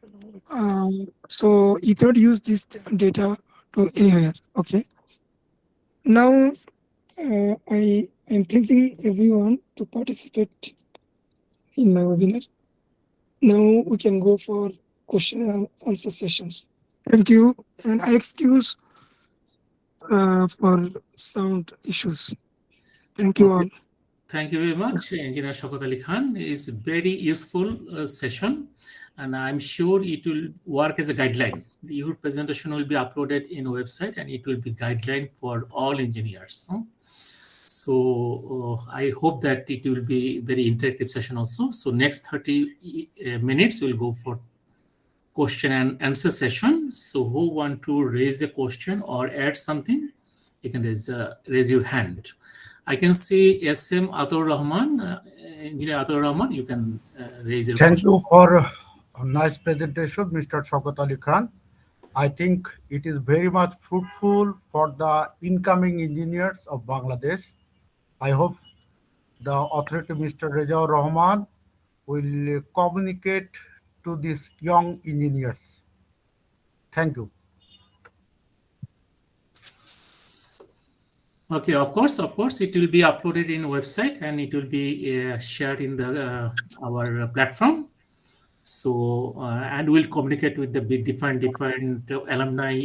So you cannot use this data to anywhere. Okay. Now I am thanking everyone to participate in my webinar. Now we can go for question and answer sessions. Thank you, and I excuse for sound issues. Thank you all. Thank you very much, Engineer Shawkat Ali Khan. It's a very useful session, and I'm sure it will work as a guideline. Your presentation will be uploaded in a website, and it will be guideline for all engineers. So I hope that it will be very interactive session also. So next 30 minutes we'll go for question and answer session. So who want to raise a question or add something, you can raise your hand. I can see SM Atur Rahman, Engineer Atur Rahman, you can raise your Thank question. you for a nice presentation, Mr. Shawkat Ali Khan. I think it is very much fruitful for the incoming engineers of Bangladesh. I hope the authority, Mr. Rezaur Rahman, will communicate to these young engineers. Thank you. Okay, of course, it will be uploaded in website and it will be shared in the our platform. So and we'll communicate with the different alumni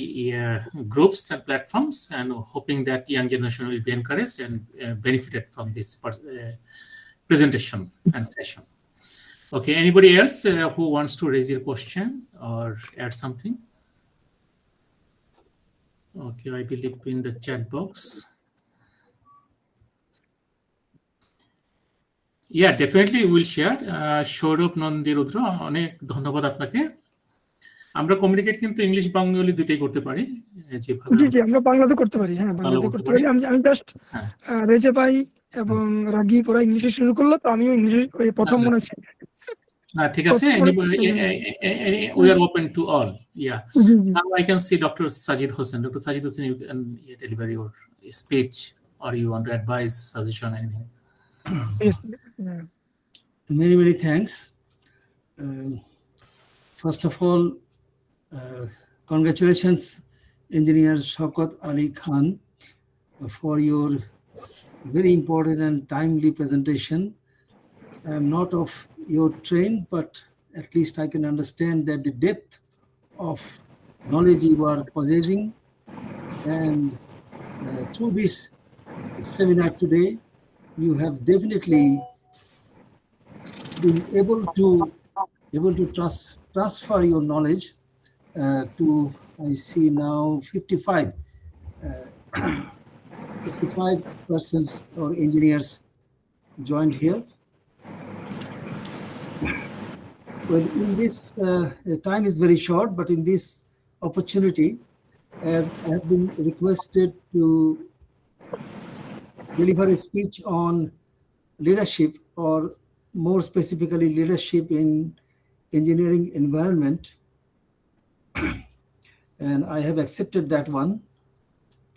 groups and platforms, and hoping that young generation will be encouraged and benefited from this presentation and session. Okay, anybody else who wants to raise your question or add something? Okay, I believe in the chat box. Yeah, definitely we'll share. Sourav নন্দীরুদ্র, অনেক ধন্যবাদ আপনাকে। আমরা communicate কিন্তু English Bangla দুটেই করতে পারি, যেভাবে জি আমরা বাংলাতে করতে পারি। হ্যাঁ, বাংলাতে করতে পারি। আমি জাস্ট রেজে ভাই এবং রাগি পুরো ইংলিশে শুরু করলো, তো আমিও ইংলিশে প্রথম মনে আছে। না, ঠিক আছে, we are open to all. Yeah. Now I can see Dr. Sajid Hossain. Dr. Sajid Hossain, you can deliver your speech, or you want to advise, suggestion, anything. Yes. Many thanks. First of all, congratulations, Engineer Shawkat Ali Khan, for your very important and timely presentation. I am not of your train, but at least I can understand that the depth of knowledge you are possessing, and through this seminar today, you have definitely been able to transfer your knowledge to, I see now, 55 55 persons or engineers joined here. Well, in this, time is very short, but in this opportunity, as I have been requested to deliver a speech on leadership, or more specifically leadership in engineering environment, and I have accepted that one.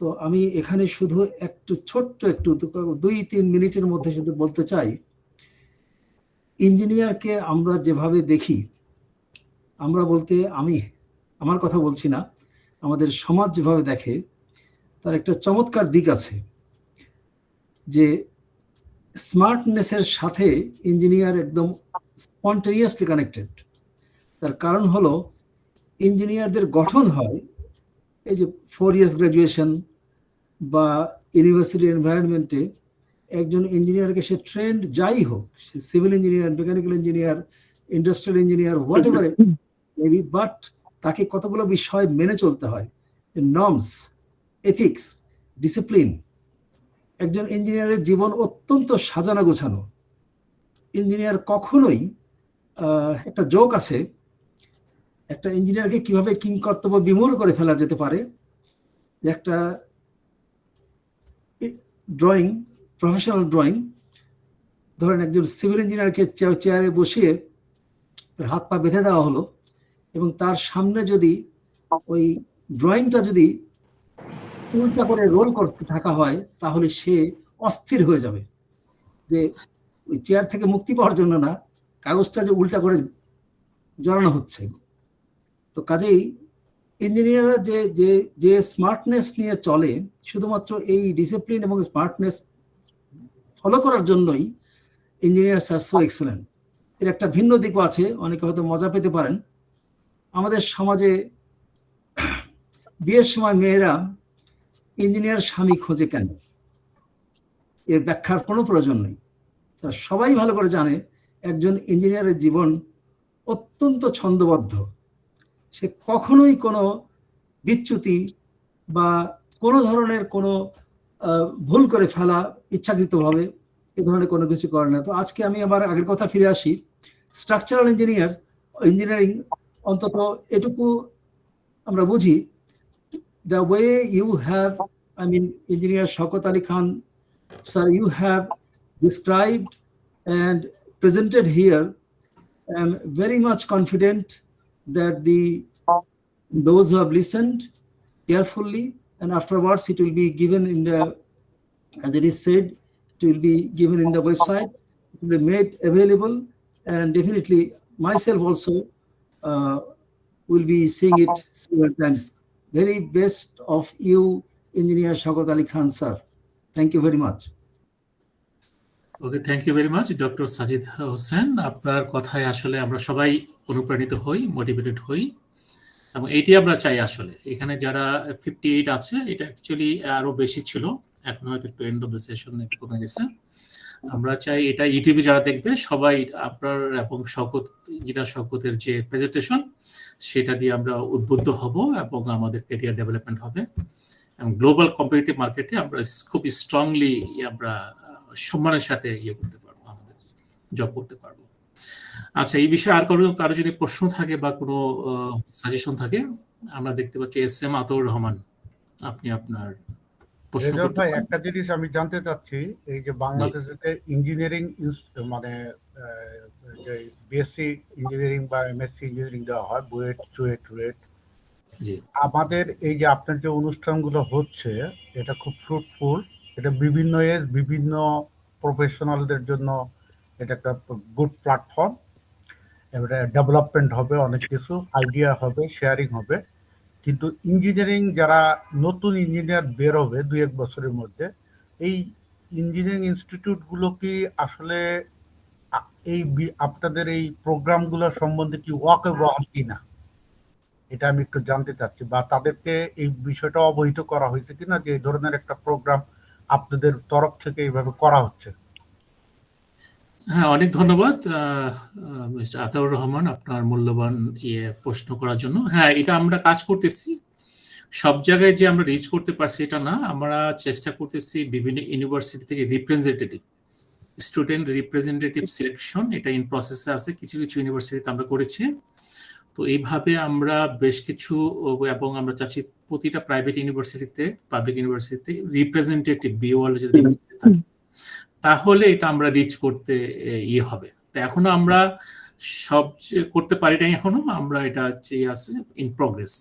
তো আমি এখানে শুধু একটু ছোট্ট একটু 2-3 মিনিটের মধ্যে শুধু বলতে চাই, ইঞ্জিনিয়ারকে আমরা যেভাবে দেখি, আমরা বলতে আমি আমার কথা বলছি না, আমাদের সমাজ যেভাবে দেখে, তার একটা চমৎকার দিক আছে যে স্মার্টনেসের সাথে ইঞ্জিনিয়ার একদম স্পন্টেনিয়াসলি কানেক্টেড। তার কারণ হলো ইঞ্জিনিয়ারদের গঠন হয় এই যে 4 years গ্রাজুয়েশন বা ইউনিভার্সিটি এনভায়রনমেন্টে একজন ইঞ্জিনিয়ারকে সে ট্রেন্ড যাই হোক, সে civil engineer, mechanical engineer, industrial engineer, whatever maybe, but তাকে কতগুলো বিষয় মেনে চলতে হয়, নর্মস, এথিক্স, ডিসিপ্লিন। একজন ইঞ্জিনিয়ারের জীবন অত্যন্ত সাজানো গোছানো। ইঞ্জিনিয়ার কখনোই একটা জোক আছে, একটা ইঞ্জিনিয়ারকে কিভাবে কিংকর্তব্য বিমূঢ় করে ফেলা যেতে পারে। একটা ড্রয়িং, প্রফেশনাল ড্রয়িং, ধরেন একজন সিভিল ইঞ্জিনিয়ারকে চেয়ারে বসিয়ে তার হাত পা বেঁধে দেওয়া হলো, এবং তার সামনে যদি ওই ড্রয়িংটা যদি উল্টা করে রোল করতে থাকা হয়, তাহলে সে অস্থির হয়ে যাবে যে ওই চেয়ার থেকে মুক্তি পাওয়ার জন্য না, কাগজটা যে উল্টা করে জড়ানো হচ্ছে। তো কাজেই ইঞ্জিনিয়াররা যে স্মার্টনেস নিয়ে চলে, শুধুমাত্র এই ডিসিপ্লিন এবং স্মার্টনেস ফলো করার জন্যই ইঞ্জিনিয়ার্স আর সো এক্সেলেন্ট। এর একটা ভিন্ন দিকও আছে, অনেকে হয়তো মজা পেতে পারেন। আমাদের সমাজে বিয়ের সময় মেয়েরা ইঞ্জিনিয়ার স্বামী খোঁজে কেন, এর ব্যাখ্যার কোনো প্রয়োজন নেই। তা সবাই ভালো করে জানে একজন ইঞ্জিনিয়ারের জীবন অত্যন্ত ছন্দবদ্ধ। সে কখনোই কোনো বিচ্যুতি বা কোনো ধরনের কোনো ভুল করে ফেলা ইচ্ছাকৃতভাবে এ ধরনের কোনো কিছু করে না। তো আজকে আমি আবার আগের কথা ফিরে আসি। স্ট্রাকচারাল ইঞ্জিনিয়ারিং অন্তত এটুকু আমরা বুঝি, the way you have, I mean, Engineer Shawkat Ali Khan, sir, you have described and presented here, I'm very much confident that those who have listened carefully, and afterwards it will be given in the, as it is said, it will be given in the website, it will be made available, and definitely myself also will be seeing it several times. Very best of you, Engineer Shawkat Ali Khan, sir. Thank you very much. Okay, thank you very much doctor Sajid Hossain. আপনার কথায় আসলে আমরা সবাই অনুপ্রাণিত হই, motivated হই, এবং এইটি আমরা চাই। আসলে এখানে যারা 58 আছে, এটা অ্যাকচুয়ালি আরো বেশি ছিল, এখন হয়তো একটু এন্ড অফ দ্য সেশন একটু কমে গেছে। আমরা চাই এটা ইউটিউবে যারা দেখবে সবাই আপনার এবং ইঞ্জিনিয়ার শওকতের যে প্রেজেন্টেশন, সেটা দিয়ে আমরা উদ্বুদ্ধ হব এবং আমাদের ক্যারিয়ার ডেভেলপমেন্ট হবে, এবং গ্লোবাল কম্পিটিটিভ মার্কেটে আমরা খুব স্ট্রংলি আমরা সম্মানের সাথে করতে পারবো, আমাদের জব করতে পারবো। আচ্ছা, এই বিষয়ে আর কারো যদি প্রশ্ন থাকে বা কোনো সাজেশন থাকে, আমরা দেখতে পাচ্ছি এস.এম. আতাউর রহমান, আপনি আপনার প্রশ্ন করতে পারেন। একটা জিনিস আমি জানতে চাচ্ছি, এই যে বাংলাদেশে ইঞ্জিনিয়ারিং মানে যে বিএসসি ইঞ্জিনিয়ারিং বা এমএসসি ইঞ্জিনিয়ারিং দেওয়া হয়, বুয়েট, চুয়েট, আমাদের এই যে আপনার যে অনুষ্ঠানগুলো হচ্ছে, এটা খুব ফ্রুটফুল। এটা বিভিন্ন এজ, বিভিন্ন প্রফেশনালদের জন্য এটা একটা গুড প্ল্যাটফর্ম। এটা ডেভেলপমেন্ট হবে, অনেক কিছু আইডিয়া হবে, শেয়ারিং হবে। কিন্তু ইঞ্জিনিয়ারিং যারা নতুন ইঞ্জিনিয়ার বের হবে 2-1 বছরের মধ্যে, এই ইঞ্জিনিয়ারিং ইনস্টিটিউটগুলো কি আসলে এই আপনাদের এই প্রোগ্রামগুলো সম্বন্ধে কি ওয়াকিবহাল কিনা, এটা আমি একটু জানতে চাচ্ছি, বা তাদেরকে এই বিষয়টা অবহিত করা হয়েছে কিনা যে এই ধরনের একটা প্রোগ্রাম আপনাদের তরফ থেকে এইভাবে করা হচ্ছে। হ্যাঁ, অনেক ধন্যবাদ মিস্টার আতাউর রহমান আপনার মূল্যবান প্রশ্ন করার জন্য। হ্যাঁ, এটা আমরা কাজ করতেছি। সব জায়গায় যে আমরা রিচ করতে পারছি এটা না, আমরা চেষ্টা করতেছি বিভিন্ন ইউনিভার্সিটি থেকে রিপ্রেজেন্টেটিভ স্টুডেন্ট রিপ্রেজেন্টেটিভ সিলেকশন, এটা ইন প্রসেসে আছে, কিছু কিছু ইউনিভার্সিটিতে আমরা করেছি। তো এইভাবে আমরা বেশ কিছু, এবং আমরা চাচ্ছি প্রতিটা প্রাইভেট ইউনিভার্সিটিতে, পাবলিক ইউনিভার্সিটিতে রিপ্রেজেন্টেটিভ BEAWorld যদি থাকে তাহলে এটা আমরা রিচ করতে ইয়ে হবে। তো এখনো আমরা সব করতে পারি নাই, এখনো আমরা এটা আছে ইন প্রগ্রেস।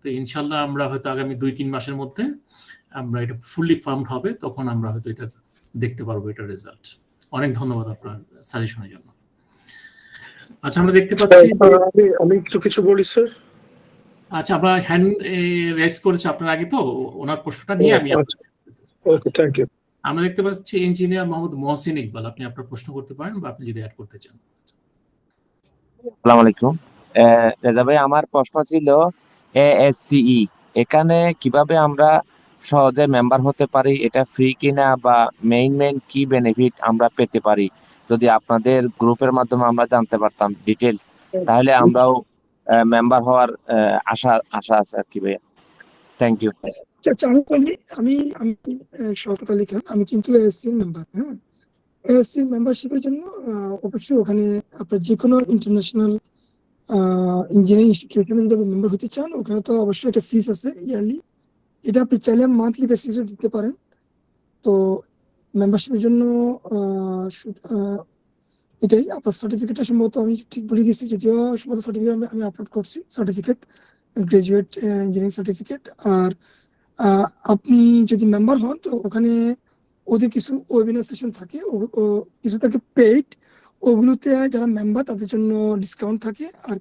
তো ইনশাল্লাহ আমরা হয়তো আগামী 2-3 মাসের মধ্যে আমরা এটা ফুললি ফার্মড হবে, তখন আমরা হয়তো এটা দেখতে পারবো এটার রেজাল্ট। অনেক ধন্যবাদ আপনার সাজেশনের জন্য। আচ্ছা, আমরা দেখতে পাচ্ছি আমি কিছু বলি স্যার। আচ্ছা, আমরা হ্যান্ড রেজ করেছি আপনার আগে, তো ওনার প্রশ্নটা নিয়ে আমি ওকে, থ্যাংক ইউ। আমরা দেখতে পাচ্ছি ইঞ্জিনিয়ার মোহাম্মদ মহসিন ইকবাল, আপনি আপনার প্রশ্ন করতে পারেন বা আপনি যদি অ্যাড করতে চান। আসসালামু আলাইকুম রেজা ভাই, আমার প্রশ্ন ছিল MSCE এখানে কিভাবে আমরা সহজে মেম্বার হতে পারি, এটা ফ্রি কিনা বা মেইন কি বেনিফিট আমরা পেতে পারি, যদি আপনাদের গ্রুপের মাধ্যমে আমরা জানতে পারতাম ডিটেলস, তাহলে আমরাও মেম্বার হওয়ার আশা আছে আর কি ভাইয়া। Thank you. আচ্ছা, আমি শওকত আলী খান, আমি কিন্তু ASC মেম্বার। হ্যাঁ, ASC মেম্বারশিপের জন্য অবশ্যই ওখানে আপনার যে কোনো ইন্টারন্যাশনাল ইঞ্জিনিয়ারিং ইনস্টিটিউশনে যদি মেম্বার হতে চান, ওখানে তো অবশ্যই একটা ফিস আছে ইয়ারলি। এটা আপনি চাইলে মান্থলি বেসিসে দিতে পারেন। তো মেম্বারশিপের জন্য এটাই। আপনার সার্টিফিকেটটা সম্ভবত আমি ঠিক ভুলে গেছি, যদিও সম্ভবত সার্টিফিকেট আমি আপলোড করছি, সার্টিফিকেট, গ্রাজুয়েট ইঞ্জিনিয়ারিং সার্টিফিকেট। আর আপনি যদি মেম্বার হন তো ওখানে ওদের কিছু ওয়েবিনার সেশন থাকে, কিছু থাকে পেইড, ওগুলোতে যারা মেম্বার তাদের জন্য ডিসকাউন্ট থাকে। আর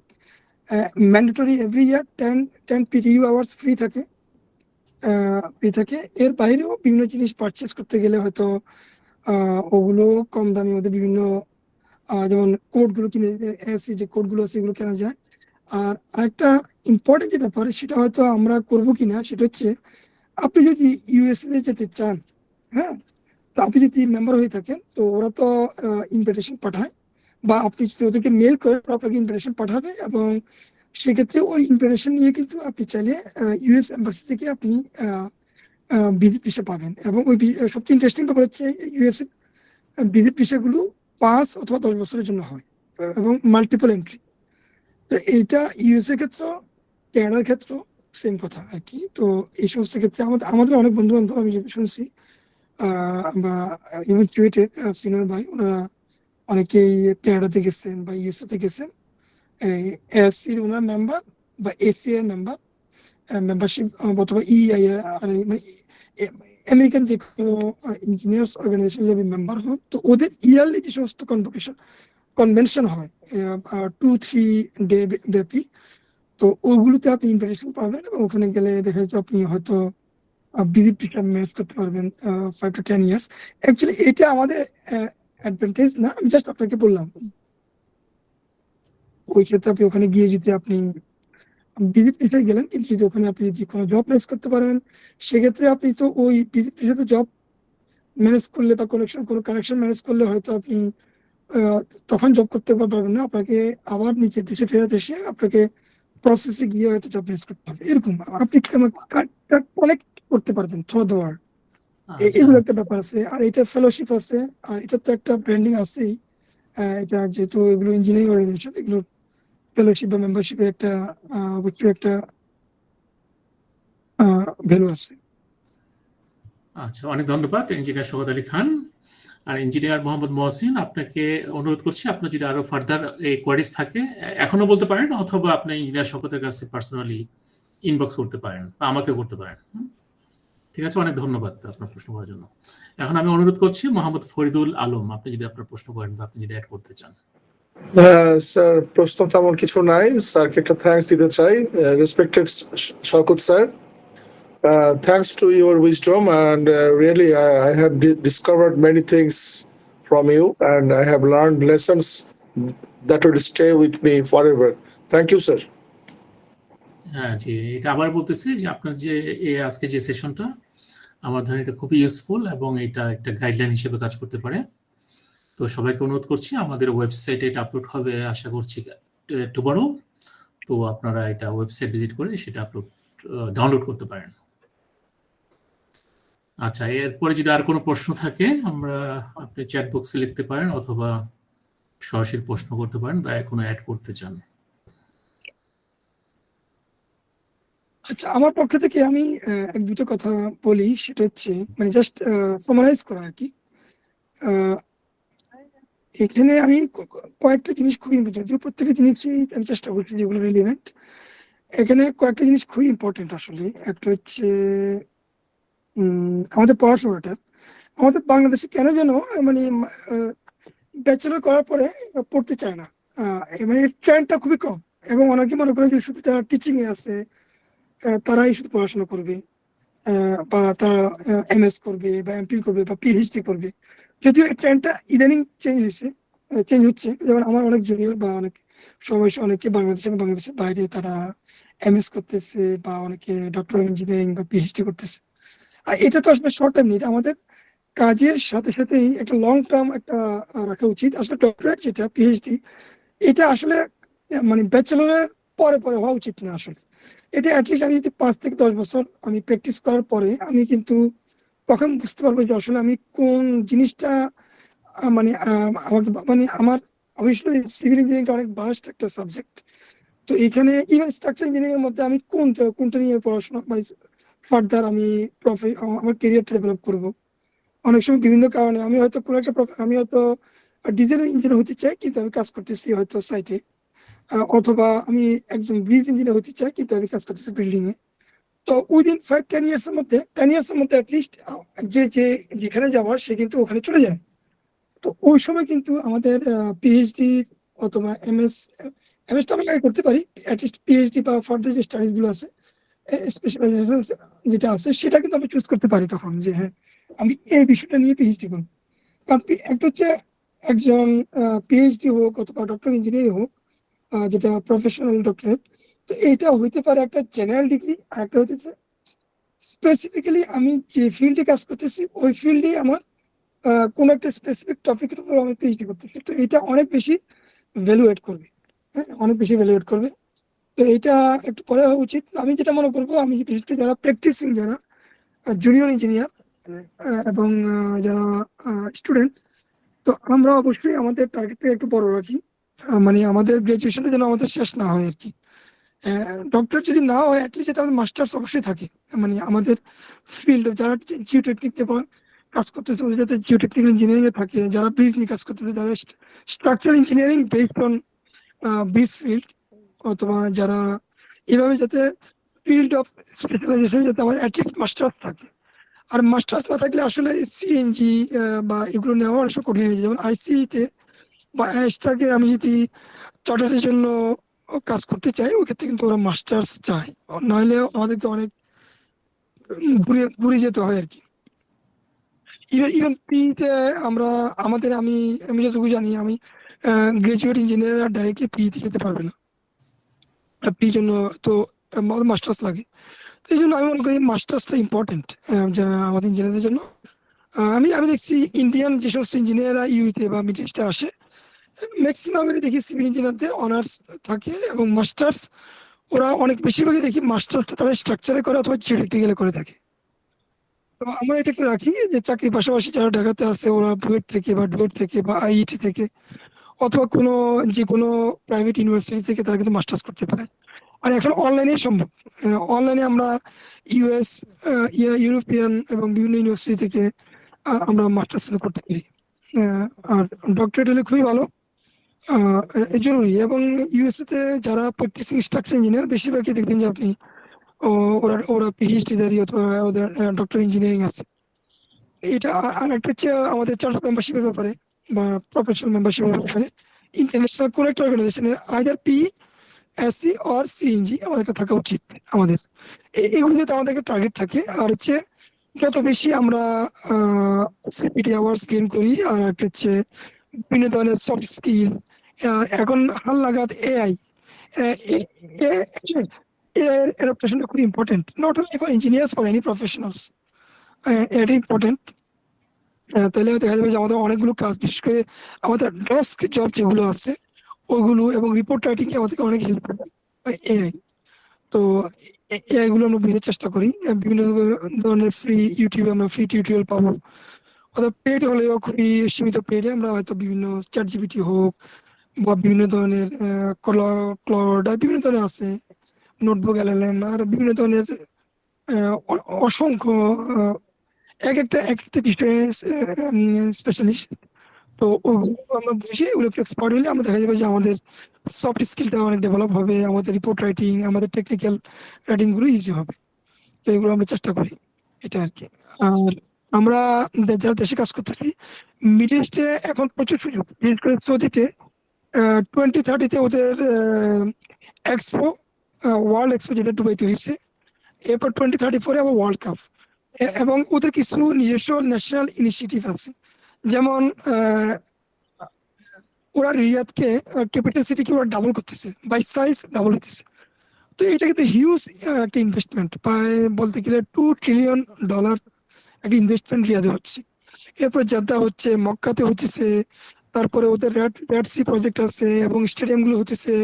mandatory every year 10 PTU hours free থাকে। এর বাইরেও বিভিন্ন জিনিস পারচেস করতে গেলে হয়তো ওগুলো কম দামি মধ্যে বিভিন্ন, যেমন কোডগুলো কিনে, যে কোডগুলো আছে এগুলো কেনা যায়। আর আরেকটা ইম্পর্টেন্ট যে ব্যাপার, সেটা হয়তো আমরা করবো কিনা, সেটা হচ্ছে আপনি যদি USA যেতে চান, হ্যাঁ, তো আপনি যদি মেম্বার হয়ে থাকেন তো ওরা তো ইনভিটেশন পাঠায়, বা আপনি যদি ওদেরকে মেল করে আপনাকে ইনভিটেশন পাঠাবে, এবং সেক্ষেত্রে ওই ইনভিটেশন নিয়ে কিন্তু আপনি চাইলে US এম্বাসি থেকে আপনি ভিজিট ভিসা পাবেন। এবং ওই সবচেয়ে ইন্টারেস্টিং ব্যাপার হচ্ছে US ভিজিট ভিসাগুলো 5 অথবা 10 বছরের জন্য হয়, এবং মাল্টিপল এন্ট্রি। তো এইটা USA ক্ষেত্র, ক্যানাডার ক্ষেত্র সেম কথা আর কি। তো এই সমস্ত ক্ষেত্রে আমাদের অনেক বন্ধু বান্ধব, আমি যেটা শুনছি, বা ইভেন চুয়েটের সিনিয়র ভাই, ওনারা অনেকেই ক্যানাডাতে গেছেন বা USA তে গেছেন, ASC ওনার মেম্বার বা ACI মেম্বার, মেম্বারশিপ অথবা EII, মানে আমেরিকান যে কোনো ইঞ্জিনিয়ার্স অর্গানাইজেশন যদি মেম্বার হন, তো ওদের ইয়ারলি যে সমস্ত কনভেনশন হয় 2-3 ডে ব্যাপী, তো ওগুলোতে আপনি ইনভিটেশন পাবেন, এবং ওখানে গেলে দেখা যাচ্ছে আপনি হয়তো ভিজিট ভিসা ম্যানেজ করতে পারবেন 5 to 10 ইয়ার্স। অ্যাকচুয়ালি এটা আমাদের অ্যাডভান্টেজ না, আমি জাস্ট আপনাকে বললাম। ওই ক্ষেত্রে আপনি ওখানে গিয়ে যদি আপনি ভিজিট ভিসায় গেলেন, কিন্তু যদি ওখানে আপনি যে কোনো জব ম্যানেজ করতে পারেন, সেক্ষেত্রে আপনি তো ওই ভিজিট ভিসাতে জব ম্যানেজ করলে বা কোনো কানেকশন ম্যানেজ করলে হয়তো আপনি তখন জব করতে পারবেন না, আপনাকে আবার নিচের দেশে ফেরত এসে আপনাকে প্রসেসে গিয়ে হয়তো জব ম্যানেজ করতে হবে। এরকম আপনি কানেক্ট করতে পারবেন থ্রু দ্য ওয়ার্ল্ড। এগুলো একটা ব্যাপার আছে। আর এটা ফেলোশিপ আছে, আর এটা তো একটা ব্র্যান্ডিং আছেই। এটা যেহেতু এগুলো ইঞ্জিনিয়ারিং অর্গানাইজেশন, এগুলো ফেলোশিপ বা মেম্বারশিপের একটা অবশ্যই একটা ভ্যালু আছে। আচ্ছা, অনেক ধন্যবাদ ইঞ্জিনিয়ার শওকত আলী খান। আর ইঞ্জিনিয়ার মোহাম্মদ মহসিন, আপনাকে অনুরোধ করছি, আপনার যদি আরো ফার্দার এই কোয়ারিজ থাকে এখনো বলতে পারেন, অথবা আপনি ইঞ্জিনিয়ার শওকতের কাছে পার্সোনালি ইনবক্স করতে পারেন বা আমাকে করতে পারেন। ঠিক আছে, অনেক ধন্যবাদ আপনার প্রশ্ন করার জন্য। এখন আমি অনুরোধ করছি মোহাম্মদ ফরিদুল আলম, আপনি যদি আপনার প্রশ্ন করেন বা আপনি যদি অ্যাড করতে চান। স্যার, প্রশ্ন তেমন কিছু নাই। স্যারকে একটা থ্যাঙ্কস দিতে চাই। Respected Shawkat sir, thanks to your wisdom, and really I have discovered many things from you, and I have learned lessons that will stay with me forever. Thank you, sir. হ্যাঁ জি, এটা আবার বলতেছি যে আপনার যে আজকে যে সেশনটা, আমার ধারণা এটা খুবই ইউজফুল, এবং এটা একটা গাইডলাইন হিসেবে কাজ করতে পারে। তো সবাইকে অনুরোধ করছি, আমাদের ওয়েবসাইটে এটা আপলোড হবে আশা করছি টুমরো। তো আপনারা এটা ওয়েবসাইট ভিজিট করে সেটা আপলোড ডাউনলোড করতে পারেন। আচ্ছা, এরপরে যদি আর কোনো প্রশ্ন থাকে আপনি চ্যাট বক্সে লিখতে পারেন অথবা সরাসরি প্রশ্ন করতে পারেন বা কোনো অ্যাড করতে চান। আচ্ছা, আমার পক্ষ থেকে আমি এক দুটো কথা বলি, সেটা হচ্ছে মানে জাস্ট সামারাইজ করা আর কি। এখানে আমি কয়েকটা জিনিস খুবই ইম্পর্টেন্ট, যে প্রত্যেকটা জিনিসই আমি চেষ্টা করছি যেগুলো রিলেভেন্ট। এখানে কয়েকটা জিনিস খুবই ইম্পর্টেন্ট আসলে। একটা হচ্ছে আমাদের পড়াশোনাটা আমাদের বাংলাদেশে কেন যেন মানে ব্যাচেলর করার পরে পড়তে চায় না, মানে ট্রেন্ডটা খুবই কম। এবং অনেকে মনে করে যে শুধু যারা টিচিং এ আছে তারাই শুধু পড়াশোনা করবে, বা তারা এমএস করবে বা এমপি করবে বা পিএইচডি করবে। যদিও এই ট্রেন্ডটা ইদানিং চেঞ্জ হচ্ছে। যেমন আমার অনেক জুনিয়র বা অনেক সময় অনেকে বাংলাদেশের বাইরে তারা এমএস করতেছে, বা অনেকে ডক্টর ইঞ্জিনিয়ারিং বা পিএইচডি করতেছে। আর এটা তো আসলে শর্ট টাইম, এটা আমাদের কাজের সাথে সাথেই একটা লং টার্ম একটা রাখা উচিত। আসলে ডক্টরেট যেটা পিএইচডি, এটা আসলে মানে ব্যাচেলরের পরে পরে হওয়া উচিত না আসলে। এটা অ্যাটলিস্ট আমি যদি 5 থেকে 10 বছর আমি প্র্যাকটিস করার পরে আমি কিন্তু তখন বুঝতে পারবো যে আসলে আমি কোন জিনিসটা মানে আমাকে মানে আমার অবশ্যই সিভিল ইঞ্জিনিয়ারিংটা অনেক ভাস্ট একটা সাবজেক্ট। তো এখানে ইভেন স্ট্রাকচার ইঞ্জিনিয়ারিং এর মধ্যে আমি কোনটা নিয়ে পড়াশোনা মানে ফার্দার আমি আমার কেরিয়ারটা ডেভেলপ করবো। অনেক সময় বিভিন্ন কারণে আমি হয়তো কোনো একটা আমি হয়তো ডিজাইন ইঞ্জিনিয়ার হতে চাই, কিন্তু আমি কাজ করতেছি হয়তো সাইটে, অথবা আমি একজন ব্রিজ ইঞ্জিনিয়ার হতে চাই কিন্তু আমি কাজ করতেছি বিল্ডিং এ। তো উইদিন 5-10 ইয়ার্স এর মধ্যে 10 ইয়ার্স এর মধ্যে অ্যাটলিস্ট যেখানে যাওয়ার সে কিন্তু ওখানে চলে যায়। তো ওই সময় কিন্তু আমাদের পিএইচডি অথবা এমএস তো আমরা আগে করতে পারি, অ্যাটলিস্ট পিএইচডি বা ফার্দার যে স্টাডিজ গুলো আছে, স্পেশালাইজেশন যেটা আছে সেটা কিন্তু আমি চুজ করতে পারি তখন, যে হ্যাঁ আমি এই বিষয়টা নিয়ে পিএইচডি করবো। কারণ একটা হচ্ছে একজন পিএইচডি হোক অথবা ডক্টর ইঞ্জিনিয়ার হোক, যেটা প্রফেশনাল ডক্টরেট, তো এইটা হইতে পারে একটা জেনারেল ডিগ্রি। আর একটা হচ্ছে স্পেসিফিক্যালি আমি যে ফিল্ডে কাজ করতেছি ওই ফিল্ডে আমার কোন একটা স্পেসিফিক টপিকের উপর আমি পিএইচডি করতেছি, তো এটা অনেক বেশি ভ্যালুয়েট করবে। হ্যাঁ, অনেক বেশি ভ্যালুয়েট করবে। তো এটা একটু পরে হওয়া উচিত। আমি যেটা মনে করবো, আমি বিশেষ করে যারা প্র্যাকটিসিং, যারা জুনিয়র ইঞ্জিনিয়ার এবং যারা স্টুডেন্ট, তো আমরা অবশ্যই আমাদের টার্গেটটা একটু বড় রাখি। মানে আমাদের গ্রাজুয়েশনটা যেন আমাদের শেষ না হয় আর কি। ডক্টর যদি না হয় অ্যাটলিস্ট যাতে আমাদের মাস্টার্স অবশ্যই থাকে। মানে আমাদের ফিল্ড যারা জিওটেকনিক কাজ করতেছে ওদের যাতে জিওটেকনিক্যাল ইঞ্জিনিয়ারিং এ থাকে, যারা ব্রিজ নিয়ে কাজ করতেছে, যারা structural engineering based on bridge field, অথবা যারা এভাবে যাতে ফিল্ড অফ স্পেশালাইজেশন যাতে আমার অ্যাটলিস্ট মাস্টার্স থাকে। আর মাস্টার্স না থাকলে আসলে সিএনজি বা এগুলো নেওয়া অনেক সময় কঠিন হয়ে যায়। যেমন আইসিতে বা অ্যাস্ট্রাকে আমি যদি চার্টারের জন্য কাজ করতে চাই, ওই ক্ষেত্রে কিন্তু ওরা মাস্টার্স চায়, নাহলে আমাদেরকে অনেক ঘুরে যেতে হয় আর কি। ইভেন পিতে আমরা আমাদের আমি যতটুকু জানি, আমি গ্রাজুয়েট ইঞ্জিনিয়াররা ডাইরেক্টলি পিতে যেতে পারবে না, পি জন্য তো মাস্টার্স লাগে। তো এই জন্য আমি মনে করি মাস্টার্সটা ইম্পর্টেন্ট আমাদের ইঞ্জিনিয়ারদের জন্য। আমি দেখছি ইন্ডিয়ান যে সমস্ত ইঞ্জিনিয়াররা ইউতে বা মিডল ইস্টে আসে, ম্যাক্সিমামেরই দেখি সিভিল ইঞ্জিনিয়ারদের অনার্স থাকে এবং মাস্টার্স ওরা অনেক বেশিরভাগই দেখি মাস্টার্সটা তারা স্ট্রাকচারে করে অথবা জিওটেকনিক্যালে করে থাকে। তো আমরা এটা একটু রাখি যে চাকরির পাশাপাশি যারা ঢাকাতে আছে ওরা বুয়েট থেকে বা আইইটি থেকে অথবা যে কোনো প্রাইভেট ইউনিভার্সিটি থেকে তারা কিন্তু মাস্টার্স করতে পারে। আর এখন অনলাইনে সম্ভব। অনলাইনে আমরা ইউএস, ইউরোপিয়ান এবং বিভিন্ন ইউনিভার্সিটি থেকে আমরা মাস্টার্স করতে পারি। আর ডক্টরেট হলে খুবই ভালো, জরুরি। এবং ইউএসএ তে যারা প্র্যাকটিসিং স্ট্রাকচার ইঞ্জিনিয়ার বেশিরভাগই দেখবেন যে আপনি ওরা পিএইচডি দাঁড়িয়ে অথবা ওদের ডক্টর ইঞ্জিনিয়ারিং আছে। এটা আর একটা হচ্ছে আমাদের চার্টার মেম্বারশিপের ব্যাপারে বা প্রফেশনাল মেম্বারশিপের ব্যাপারে। ইন্টারন্যাশনাল কোন একটা অর্গানাইজেশনের আইদার এসসি অর সিএনজি আমাদের থাকা উচিত। আমাদের এগুলো যাতে আমাদের একটা টার্গেট থাকে। আর হচ্ছে যত বেশি আমরা সিপিটি আওয়ার্স গেইন করি, আর একটা হচ্ছে বিভিন্ন ধরনের সফট স্কিল। এখন হাল লাগাত এআই এর অ্যাডাপ্টেশনটা খুব important, not only for engineers, for any professionals. এটা ইম্পর্টেন্ট। তাহলে দেখা যাবে যে আমাদের অনেকগুলো কাজ, বিশেষ করে আমাদের ডেস্ক জব যেগুলো আছে ওইগুলো এবং রিপোর্ট রাইটিং এ আমাদেরকে অনেক হেল্প করবে এআই। তো এগুলো আমরা বুঝার চেষ্টা করি। বিভিন্ন ধরনের ফ্রি ইউটিউবে আমরা ফ্রি টিউটোরিয়াল পাবো, অথবা পেড হলেও খুবই সীমিত পেডে আমরা হয়তো বিভিন্ন চ্যাট জিপিটি হোক বা বিভিন্ন ধরনের ক্লড বিভিন্ন ধরনের আছে, নোটবুক এলএলএম আর বিভিন্ন ধরনের অসংখ্য এক একটা বিষয়ে স্পেশালিস্ট। তো ওগুলো আমরা বুঝে ওগুলো একটু এক্সপার্ট হলে আমরা দেখা যাবে যে আমাদের সফট স্কিলটা অনেক ডেভেলপ হবে, আমাদের রিপোর্ট রাইটিং, আমাদের টেকনিক্যাল রাইটিং গুলো ইজি হবে। তো এগুলো আমরা চেষ্টা করি, এটা আর কি। আর আমরা যারা দেশে কাজ করতেছি, মিডল ইস্টে এখন প্রচুর সুযোগ, বিশেষ করে সৌদিতে 2030 ওদের এক্সপো, ওয়ার্ল্ড এক্সপো যেটা দুবাইতে হয়েছে, এরপর 2034 আবার ওয়ার্ল্ড কাপ, এবং ওদের কিছু নিজস্ব ন্যাশনাল ইনিশিয়েটিভ আছে। যেমন ওরা রিয়াদকে ক্যাপিটাল সিটিকে ওরা ডাবল করতেছে, বাই সাইজ ডাবল হতেছে। তো এটা কিন্তু হিউজ একটা ইনভেস্টমেন্ট, প্রায় বলতে গেলে $2 ট্রিলিয়ন একটা ইনভেস্টমেন্ট রিয়াদে হচ্ছে। এরপর জেদ্দা হচ্ছে, মক্কাতে হচ্ছে, তারপরে ওদের রেড সি প্রজেক্ট আছে এবং স্টেডিয়াম গুলো হচ্ছে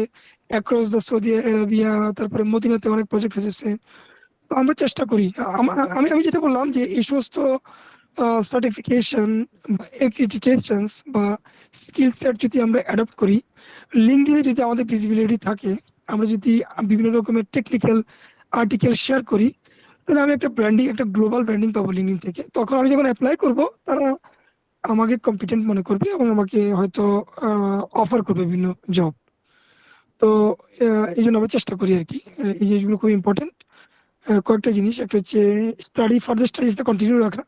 অ্যাক্রস দ্য সৌদি আরবিয়া, তারপরে মদিনাতে অনেক প্রজেক্ট হচ্ছে। তো আমরা চেষ্টা করি, আমি আমি যেটা বললাম যে এই সমস্ত সার্টিফিকেশন বা অ্যাক্রিডিটেশনস বা স্কিল সেট যদি আমরা অ্যাডপ্ট করি, লিঙ্কডইনে যদি আমাদের ভিজিবিলিটি থাকে, আমরা যদি বিভিন্ন রকমের টেকনিক্যাল আর্টিকেল শেয়ার করি, তাহলে আমি একটা ব্র্যান্ডিং, একটা গ্লোবাল ব্র্যান্ডিং পাবো লিঙ্কডইন থেকে। তখন আমি যখন অ্যাপ্লাই করব, তারা আমাকে কম্পিটেন্ট মনে করবে এবং আমাকে হয়তো অফার করবে বিভিন্ন জব। তো এই জন্য আমরা চেষ্টা করি আর কি। এই জিনিসগুলো খুব ইম্পর্টেন্ট। কয়েকটা জিনিস, একটা হচ্ছে ফার্দার স্টাডিজটা কন্টিনিউ রাখা।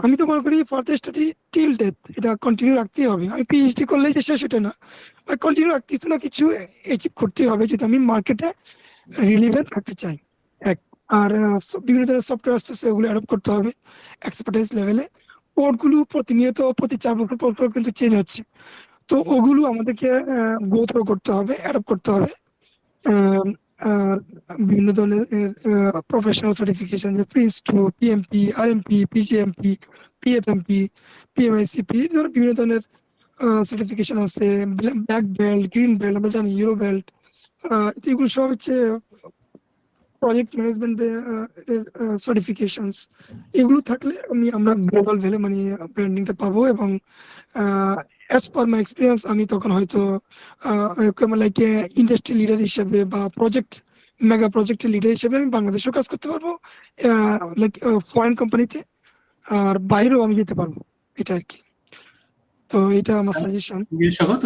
আমি তো মনে করি ফার্দার স্টাডি টিল ডেথ এটা কন্টিনিউ রাখতেই হবে। আমি পিএইচডি করলেই যে শেষ এটা না, কন্টিনিউ কিছু না কিছু অ্যাচিভ করতেই হবে যদি আমি মার্কেটে রিলিভেন্ট থাকতে চাই। এক, আর বিভিন্ন ধরনের সফটওয়্যার আসতেছে, ওগুলো অ্যাডপ্ট করতে হবে এক্সপার্টাইজ লেভেলে। কোডগুলো প্রতিনিয়ত প্রতি 4 বছর পর পর কিন্তু চেঞ্জ হচ্ছে, তো ওগুলো আমাদেরকে গো থ্রু করতে হবে, অ্যাডপ্ট করতে হবে। আর বিভিন্ন ধরনের প্রফেশনাল সার্টিফিকেশন, যে প্রিন্স2, পিএমপি, আরএমপি, পিজিএমপি, পিএফএমপি, পিএমআইসিপি, বিভিন্ন ধরনের সার্টিফিকেশন আছে। ব্ল্যাক বেল্ট, গ্রিন বেল্ট, আমরা জানি ইউরো বেল্ট। এগুলো সব হচ্ছে প্রজেক্ট ম্যানেজমেন্ট সার্টিফিকেশনস। এগুলো থাকলে আমরা গ্লোবাল ভ্যালু মানে ব্র্যান্ডিংটা পাবো। এবং অ্যাজ পার মাই এক্সপিরিয়েন্স, আমি তখন হয়তো লাইক ইন্ডাস্ট্রি লিডার হিসেবে বা মেগা প্রজেক্টের লিডার হিসেবে আমি বাংলাদেশেও কাজ করতে পারবো, লাইক ফরেন কোম্পানিতে, আর বাইরেও আমি যেতে পারবো, এটা আর কি। তো এটা আমার সাজেশন। স্বাগত,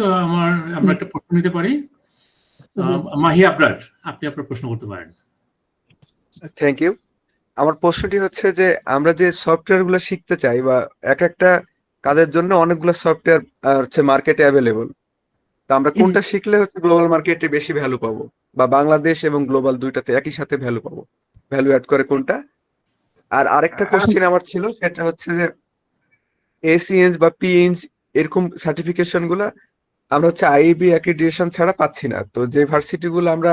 আমরা একটা প্রশ্ন নিতে পারি। MIEAust, আপনি আপনার প্রশ্ন করতে পারেন। Thank you. আমার প্রশ্নটি হচ্ছে যে আমরা যে সফটওয়্যার গুলো শিখতে চাই বা একটা কাজের জন্য অনেকগুলো সফটওয়্যার হচ্ছে মার্কেটে অ্যাভেলেবল, তা আমরা কোনটা শিখলে হচ্ছে গ্লোবাল মার্কেটে বেশি ভ্যালু পাবো, বা বাংলাদেশ এবং গ্লোবাল দুইটাতে একই সাথে ভ্যালু পাবো, ভ্যালু অ্যাড করে কোনটা? আর আরেকটা কোশ্চেন আমার ছিল, সেটা হচ্ছে যে এসিএনজ বা পিএনজ এরকম সার্টিফিকেশন গুলা আমরা হচ্ছে আইবি অ্যাক্রিডিটেশন ছাড়া পাচ্ছি না। তো যে ভার্সিটি গুলো আমরা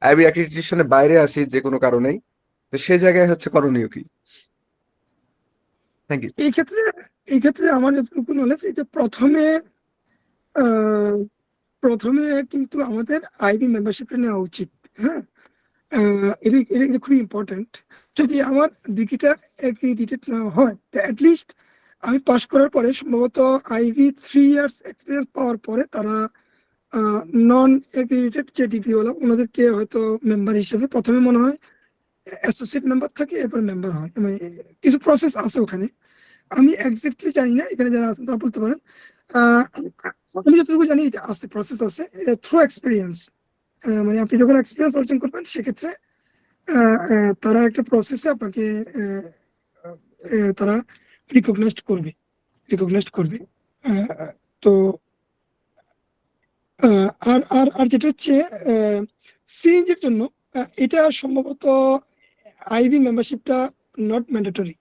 আইবি অ্যাক্রিডিটেশনের বাইরে আছি যে কোনো কারণেই, তো সেই জায়গায় হচ্ছে করণীয় কি? Thank you. এই ক্ষেত্রে আমার যতটুকু নলেজ, এটা প্রথমে কিন্তু আমাদের আইবি মেম্বারশিপটা নেওয়া উচিত। হ্যাঁ, এটা খুবই ইম্পর্টেন্ট। যদি আমার ডিগ্রিটা অ্যাক্রিডিটেড না হয়, অ্যাটলিস্ট আমি পাস করার পরে সম্ভবত আইবি 3 ইয়ার্স এক্সপিরিয়েন্স পাওয়ার পরে তারা নন অ্যাক্রিডিটেড যে ডিগ্রিওয়ালা, ওনাদেরকে হয়তো মেম্বার হিসেবে প্রথমে মনে হয় অ্যাসোসিয়েট মেম্বার থাকে, এরপর মেম্বার হয়। মানে কিছু প্রসেস আছে ওখানে, আমি এক্স্যাক্টলি জানি না, এখানে যারা আছেন তারা বলতে পারেন। আমি যতটুকু জানি এটা আছে, প্রসেস আছে থ্রু এক্সপিরিয়েন্স। মানে আপনি যখন এক্সপিরিয়েন্স অর্জন করবেন, সেক্ষেত্রে তারা একটা প্রসেসে আপনাকে তারা রিকগনাইজড করবে। তো আর আর আর যেটা হচ্ছে সিএনজির জন্য, এটা সম্ভবত আইবি মেম্বারশিপটা নট ম্যান্ডেটরি,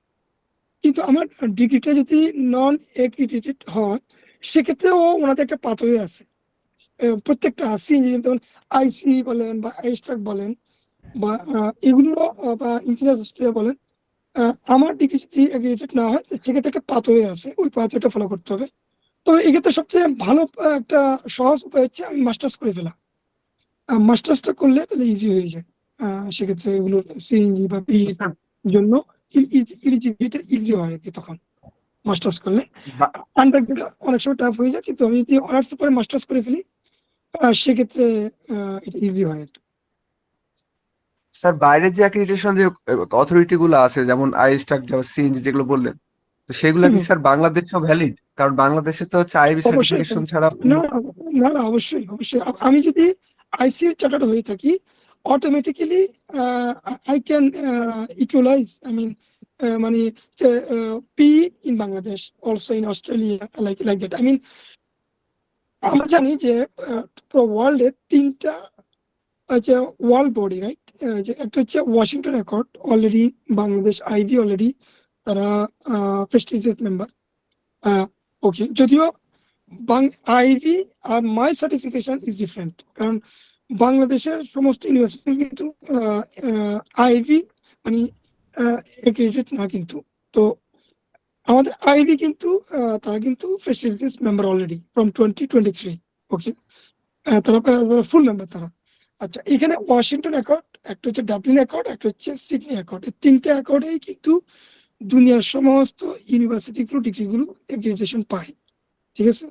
কিন্তু আমার ডিগ্রিটা যদি নন অ্যাক্রিডিটেড হয়, সেক্ষেত্রেও ওনাদের একটা পাথওয়ে আছে। প্রত্যেকটা সিএনজি, যেমন আইসি বলেন বা স্ট্রাক বলেন বা এগুলো বা ইঞ্জিনিয়ার অস্ট্রেলিয়া বলেন, আমার ডিগ্রি যদি অ্যাক্রিডিটেড না হয়, সেক্ষেত্রে একটা পাথওয়ে আছে, ওই পাথওয়েটা ফলো করতে হবে। তো এক্ষেত্রে সবচেয়ে ভালো একটা সহজ উপায় হচ্ছে আমি মাস্টার্স করে ফেলা। মাস্টার্সটা করলে তাহলে ইজি হয়ে যায়। সেক্ষেত্রে এগুলো সিএনজি বা পি জন্য ইলিজিবিলিটি ইজি হয় আর কি তখন মাস্টার্স করলে। আন্ডার অনেক সময় টাফ হয়ে যায়, কিন্তু আমি যদি অনার্স পরে মাস্টার্স করে ফেলি সেক্ষেত্রে এটা ইজি হয় আর কি। স্যার বাইরের যে অ্যাক্রিডিটেশন যে অথরিটি গুলো আছে, যেমন আইস্টাক, যেমন সিএনজি যেগুলো বললেন, তো সেগুলো কি স্যার বাংলাদেশেও ভ্যালিড? কারণ বাংলাদেশে তো হচ্ছে আইবি অবশ্যই সার্টিফিকেশন ছাড়া না না না, অবশ্যই অবশ্যই। আমি যদি আইসিএ চার্টার্ড হয়ে থাকি, automatically I can equalize, I mean মানে p in Bangladesh, also in Australia, like that. I mean আমরা জানি যে ওয়ার্ল্ডে 3টা আচ্ছা ওয়ার্ল্ড বডি, রাইট? যে একটা হচ্ছে Washington Accord, already Bangladesh IEB already তারা প্রেস্টিজিয়াস মেম্বার। ওকে, যদিও আইভি আর মাই সার্টিফিকেশন ইজ ডিফারেন্ট, কারণ বাংলাদেশের সমস্ত ইউনিভার্সিটি কিন্তু আইভি মানে এক্রেডিটেড না, কিন্তু তো আমাদের আইভি কিন্তু তারা কিন্তু প্রেস্টিজিয়াস মেম্বার অলরেডি ফ্রম 2023। ওকে, তারা ফুল মেম্বার তারা। আচ্ছা, এখানে ওয়াশিংটন অ্যাকর্ড, একটা হচ্ছে ডাবলিন অ্যাকর্ড, একটা হচ্ছে সিডনি অ্যাকর্ড, এই 3টে অ্যাকর্ডেই কিন্তু দুনিয়ার সমস্ত ইউনিভার্সিটিগুলো ডিগ্রিগুলো এক্রেডিটেশন পায়, ঠিক আছে?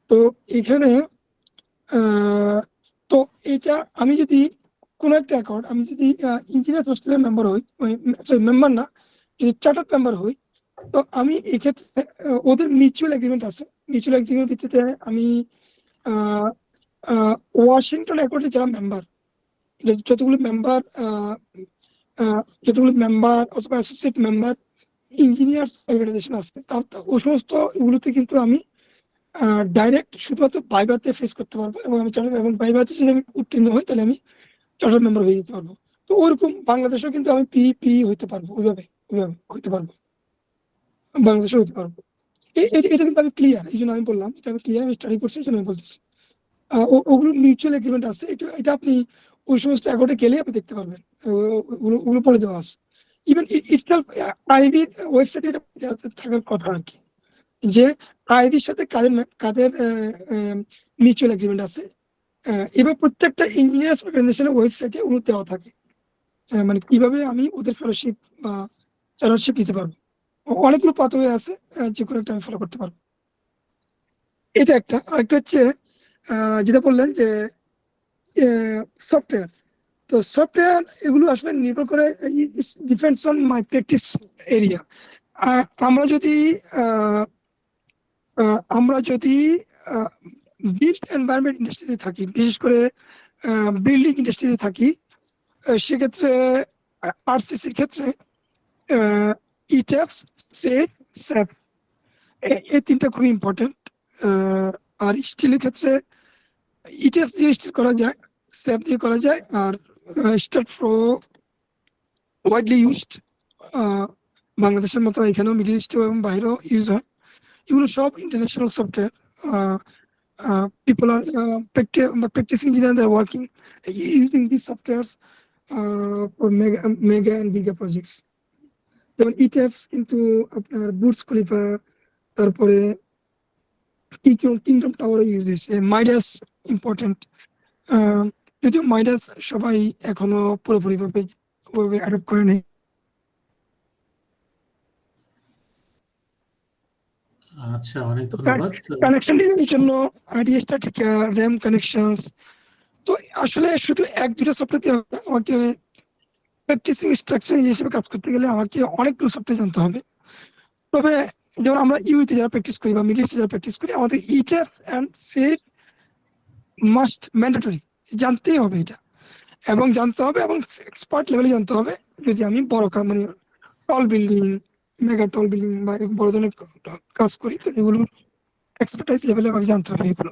তো এখানে তো এটা আমি যদি কোনো একটা অ্যাকর্ড, আমি যদি ইঞ্জিনিয়ার হোস্টেলের মেম্বার হই, সরি মেম্বার না, যদি চার্টার্ড মেম্বার হই, তো আমি এক্ষেত্রে ওদের মিউচুয়াল এগ্রিমেন্ট আছে, মিউচুয়াল এগ্রিমেন্ট ভিত্তিতে আমি ওয়াশিংটন অ্যাকর্ডে যারা মেম্বার, যতগুলো মেম্বার অথবা অ্যাসোসিয়েট মেম্বার ইঞ্জিনিয়ার্স অর্গানাইজেশন আছে, তার ওই সমস্ত এগুলোতে কিন্তু আমি ডাইরেক্ট শুধুমাত্র ভাইভাতে ফেস করতে পারবো, এবং আমি চার্টার, এবং ভাইভাতে যদি আমি উত্তীর্ণ হই তাহলে আমি চার্টার মেম্বার হয়ে যেতে পারবো। তো ওরকম বাংলাদেশেও কিন্তু আমি পি হইতে পারবো, ওইভাবে হইতে পারবো, বাংলাদেশে হইতে পারবো। এটা কিন্তু আমি ক্লিয়ার, এই জন্য আমি বললাম এটা আমি ক্লিয়ার, আমি স্টাডি করছি, এই জন্য আমি বলতেছি। ওগুলো মিউচুয়াল এগ্রিমেন্ট আছে, এটা আপনি ওই সমস্ত অ্যাকর্ডে গেলে আপনি দেখতে পারবেন, ওগুলো পড়ে দেওয়া আছে। ইভেন ইটসেলফ আইবির ওয়েবসাইটে এটা থাকার কথা আর কি, যে আইবির সাথে কাদের মিউচুয়াল এগ্রিমেন্ট আছে। এবার প্রত্যেকটা ইঞ্জিনিয়ার্স অর্গানাইজেশনের ওয়েবসাইটে ওগুলো দেওয়া থাকে, মানে কিভাবে আমি ওদের ফেলোশিপ বা চার্টারশিপ নিতে পারবো। অনেকগুলো পাথওয়ে আছে, যে কোনো একটা আমি ফলো করতে পারবো। এটা একটা। আরেকটা হচ্ছে যেটা বললেন যে সফটওয়্যার, তো সফটওয়্যার এগুলো আসলে নির্ভর করে, depends on my practice area. আমরা যদি বিল্ড এনভায়রনমেন্ট ইন্ডাস্ট্রিতে থাকি, বিশেষ করে বিল্ডিং ইন্ডাস্ট্রিতে থাকি, সেক্ষেত্রে আরসিসির ক্ষেত্রে ইটেফস, সেফ, স্যাপ, এই 3টা খুবই ইম্পর্টেন্ট। আর স্টিলের ক্ষেত্রে ইটেফস দিয়ে স্টিল করা যায়, স্যাপ দিয়ে করা যায়, আর স্টার্ট ফ্লো ওয়াইডলি ইউজড, বাংলাদেশের মতো এখানেও, মিডল ইস্ট এবং বাইরেও ইউজ হয়। এগুলো সব international software. People are practicing engineers, they are working using these softwares for mega and bigger projects. যেমন ইটেফস কিন্তু আপনার বুর্জ খলিফা, তারপরে কিংডম টাওয়ার ইউজ হয়েছে, মাইডাস ইম্পর্টেন্ট, যদিও মাইডাস সবাই এখনো পুরোপুরি ভাবে অ্যাডপ্ট করে নেই। আচ্ছা, অনেক ধন্যবাদ। কানেকশন ডিজাইনের জন্য আইডিএসটা, র্যাম কানেকশনস, তো আসলে শুধু 1-2টা সফটওয়্যার আমাকে প্র্যাকটিসিং স্ট্রাকচার হিসেবে কাজ করতে গেলে আমাকে অনেকগুলো সফটওয়্যার জানতে হবে। তবে যেমন আমরা ইউতে যারা প্র্যাকটিস করি বা মিডিল ইস্টে যারা প্র্যাকটিস করি, আমাদের ইটেফ অ্যান্ড সেফ মাস্ট ম্যান্ডেটরি, জানতেই হবে এটা, এবং জানতে হবে, এবং এক্সপার্ট লেভেলে জানতে হবে। যদি আমি বড় মানে টল বিল্ডিং, মেগা টল বিল্ডিং বা বড় ধরনের কাজ করি, তো এগুলোর এক্সপার্টাইজ লেভেলে আমাকে জানতে হবে এগুলো।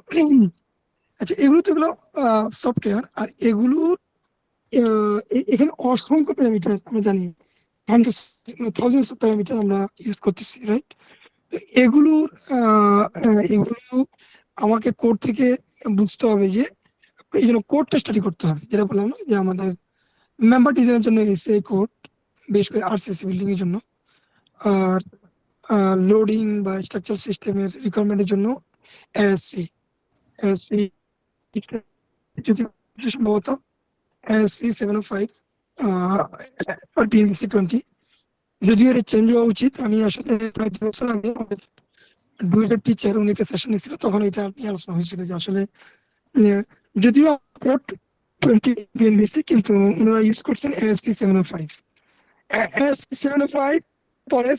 আচ্ছা, এগুলো তো এগুলো সফটওয়্যার, আর এগুলোর এখানে অসংখ্য প্যারামিটার আমরা জানি, থাউজেন্ডস অফ প্যারামিটার আমরা ইউজ করতেছি, রাইট? এগুলো আমাকে কোড থেকে বুঝতে হবে, যে এই জন্য কোডটা স্টাডি করতে হবে, যেটা বললাম না, যে আমাদের মেম্বার ডিজাইনের জন্য এসে কোড, বিশেষ করে আরসিসি বিল্ডিং এর জন্য, আর লোডিং বা স্ট্রাকচার সিস্টেমের রিকোয়ারমেন্টের জন্য এএসসি, যদি সম্ভবত ASC 705 2020, যদিও এটা চেঞ্জ হওয়া উচিত। আমি আসলে প্রায় 2 বছর আগে আমাদের ডুয়েটের টিচার উনি একটা সেশন নিয়েছিল, তখন এটা নিয়ে আলোচনা হয়েছিল যে আসলে যদিও আপলোড 20 বিএনবিসি, কিন্তু ওনারা ইউজ করছেন ASC 705। ASC 705 পরে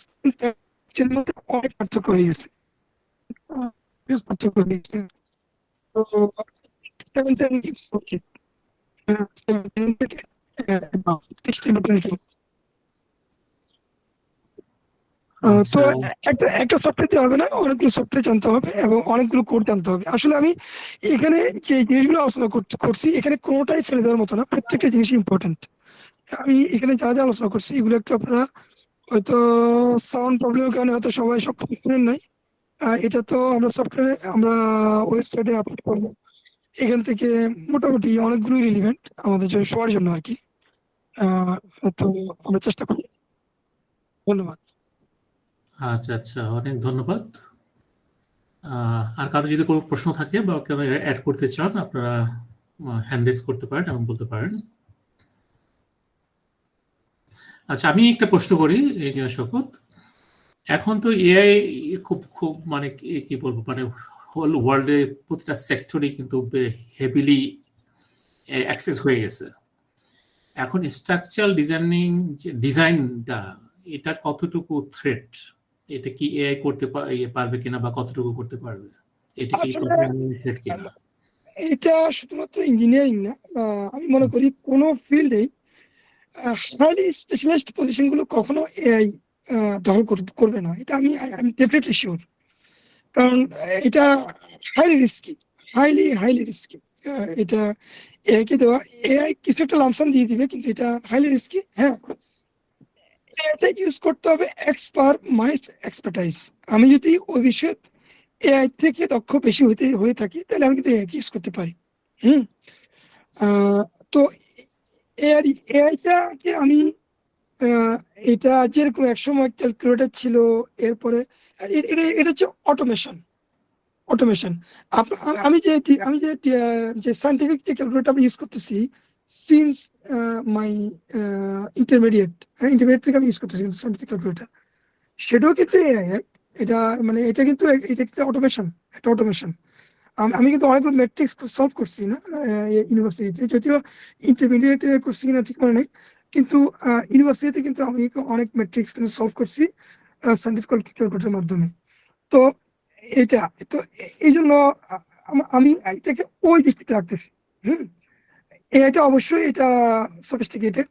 অনেক পার্থক্য হয়ে গেছে, পার্থক্য হয়ে গেছে। তো 17 থেকে 16 বা 20। তো একটা সফটওয়্যার হবে না, অনেকগুলো সফটওয়্যার জানতে হবে এবং অনেকগুলো কোড জানতে হবে। আসলে আমি এখানে যে জিনিসগুলো আলোচনা করছি এখানে কোনোটাই ফেলে দেওয়ার মতো না, প্রত্যেকটা জিনিস ইম্পর্টেন্ট। আমি এখানে যা যা আলোচনা করছি এগুলো একটু আপনারা হয়তো সাউন্ড প্রবলেমের কারণে হয়তো সবাই সব কিছু শুনেন নাই। এটা তো আমরা সফটওয়্যারে আমরা ওয়েবসাইটে আপলোড করবো। এখান থেকে মোটামুটি অনেকগুলো রিলিভেন্ট আমাদের জন্য, সবার জন্য আর কি। তো আমরা চেষ্টা করি। ধন্যবাদ। আচ্ছা আচ্ছা, অনেক ধন্যবাদ। আর কারো যদি কোনো প্রশ্ন থাকে বা কেউ অ্যাড করতে চান, আপনারা হ্যান্ড রেজ করতে পারেন এবং বলতে পারেন। আচ্ছা, আমি একটা প্রশ্ন করি এই যে শওকত, এখন তো এআই খুব খুব মানে কি বলবো, মানে হোল ওয়ার্ল্ডে প্রতিটা সেক্টরে কিন্তু হেভিলি অ্যাক্সেস হয়ে গেছে। এখন স্ট্রাকচারাল ডিজাইনটা এটা কতটুকু থ্রেট, এটা কি এআই করতে পারবে কিনা বা কতটুকু করতে পারবে, এটা কি থ্রেট কিনা? এটা শুধুমাত্র ইঞ্জিনিয়ারিং না, আমি মনে করি কোনো ফিল্ডেই হাইলি স্পেশালাইজড পজিশন গুলো কখনো এআই দখল করবে না, এটা আমি ডেফিনেটলি শিওর। কারণ এটা হাইলি রিস্কি, হাইলি রিস্কি। এটা এআই কে দেওয়া, এআই কিছু একটা লামসাম দিয়ে দিবে, কিন্তু এটা হাইলি রিস্কি। হ্যাঁ, এটা ইউজ করতে হবে এক্সপার্টাইজ। আমি যদি ওই বিষয়ে এআই থেকে দক্ষ বেশি হয়ে থাকি, তাহলে আমি কিন্তু এআই ইউজ করতে পারি। তো এআইটাকে আমি এটা যেরকম একসময় ক্যালকুলেটর ছিল, এরপরে এটা হচ্ছে অটোমেশন। আমি যে সায়েন্টিফিক যে ক্যালকুলেটর ইউজ করতেছি সিন্স মাই ইন্টারমিডিয়েট থেকে আমি ইউজ করতেছি কিন্তু সায়েন্টিফিক ক্যালকুলেটর, সেটাও কিন্তু এআই। এটা মানে এটা কিন্তু অটোমেশন, একটা অটোমেশন। আমি কিন্তু অনেকগুলো ম্যাট্রিক্স সলভ করছি না ইউনিভার্সিটিতে, যদিও ইন্টারমিডিয়েট করছি কিনা ঠিক মনে নেই, কিন্তু ইউনিভার্সিটিতে কিন্তু আমি অনেক ম্যাট্রিক্স কিন্তু সলভ করছি সায়েন্টিফিক ক্যালকুলেটরের মাধ্যমে। তো এটা তো এই জন্য আমি এটাকে ওই দৃষ্টিতে রাখতেছি। এটা অবশ্যই এটা সফিস্টিকেটেড,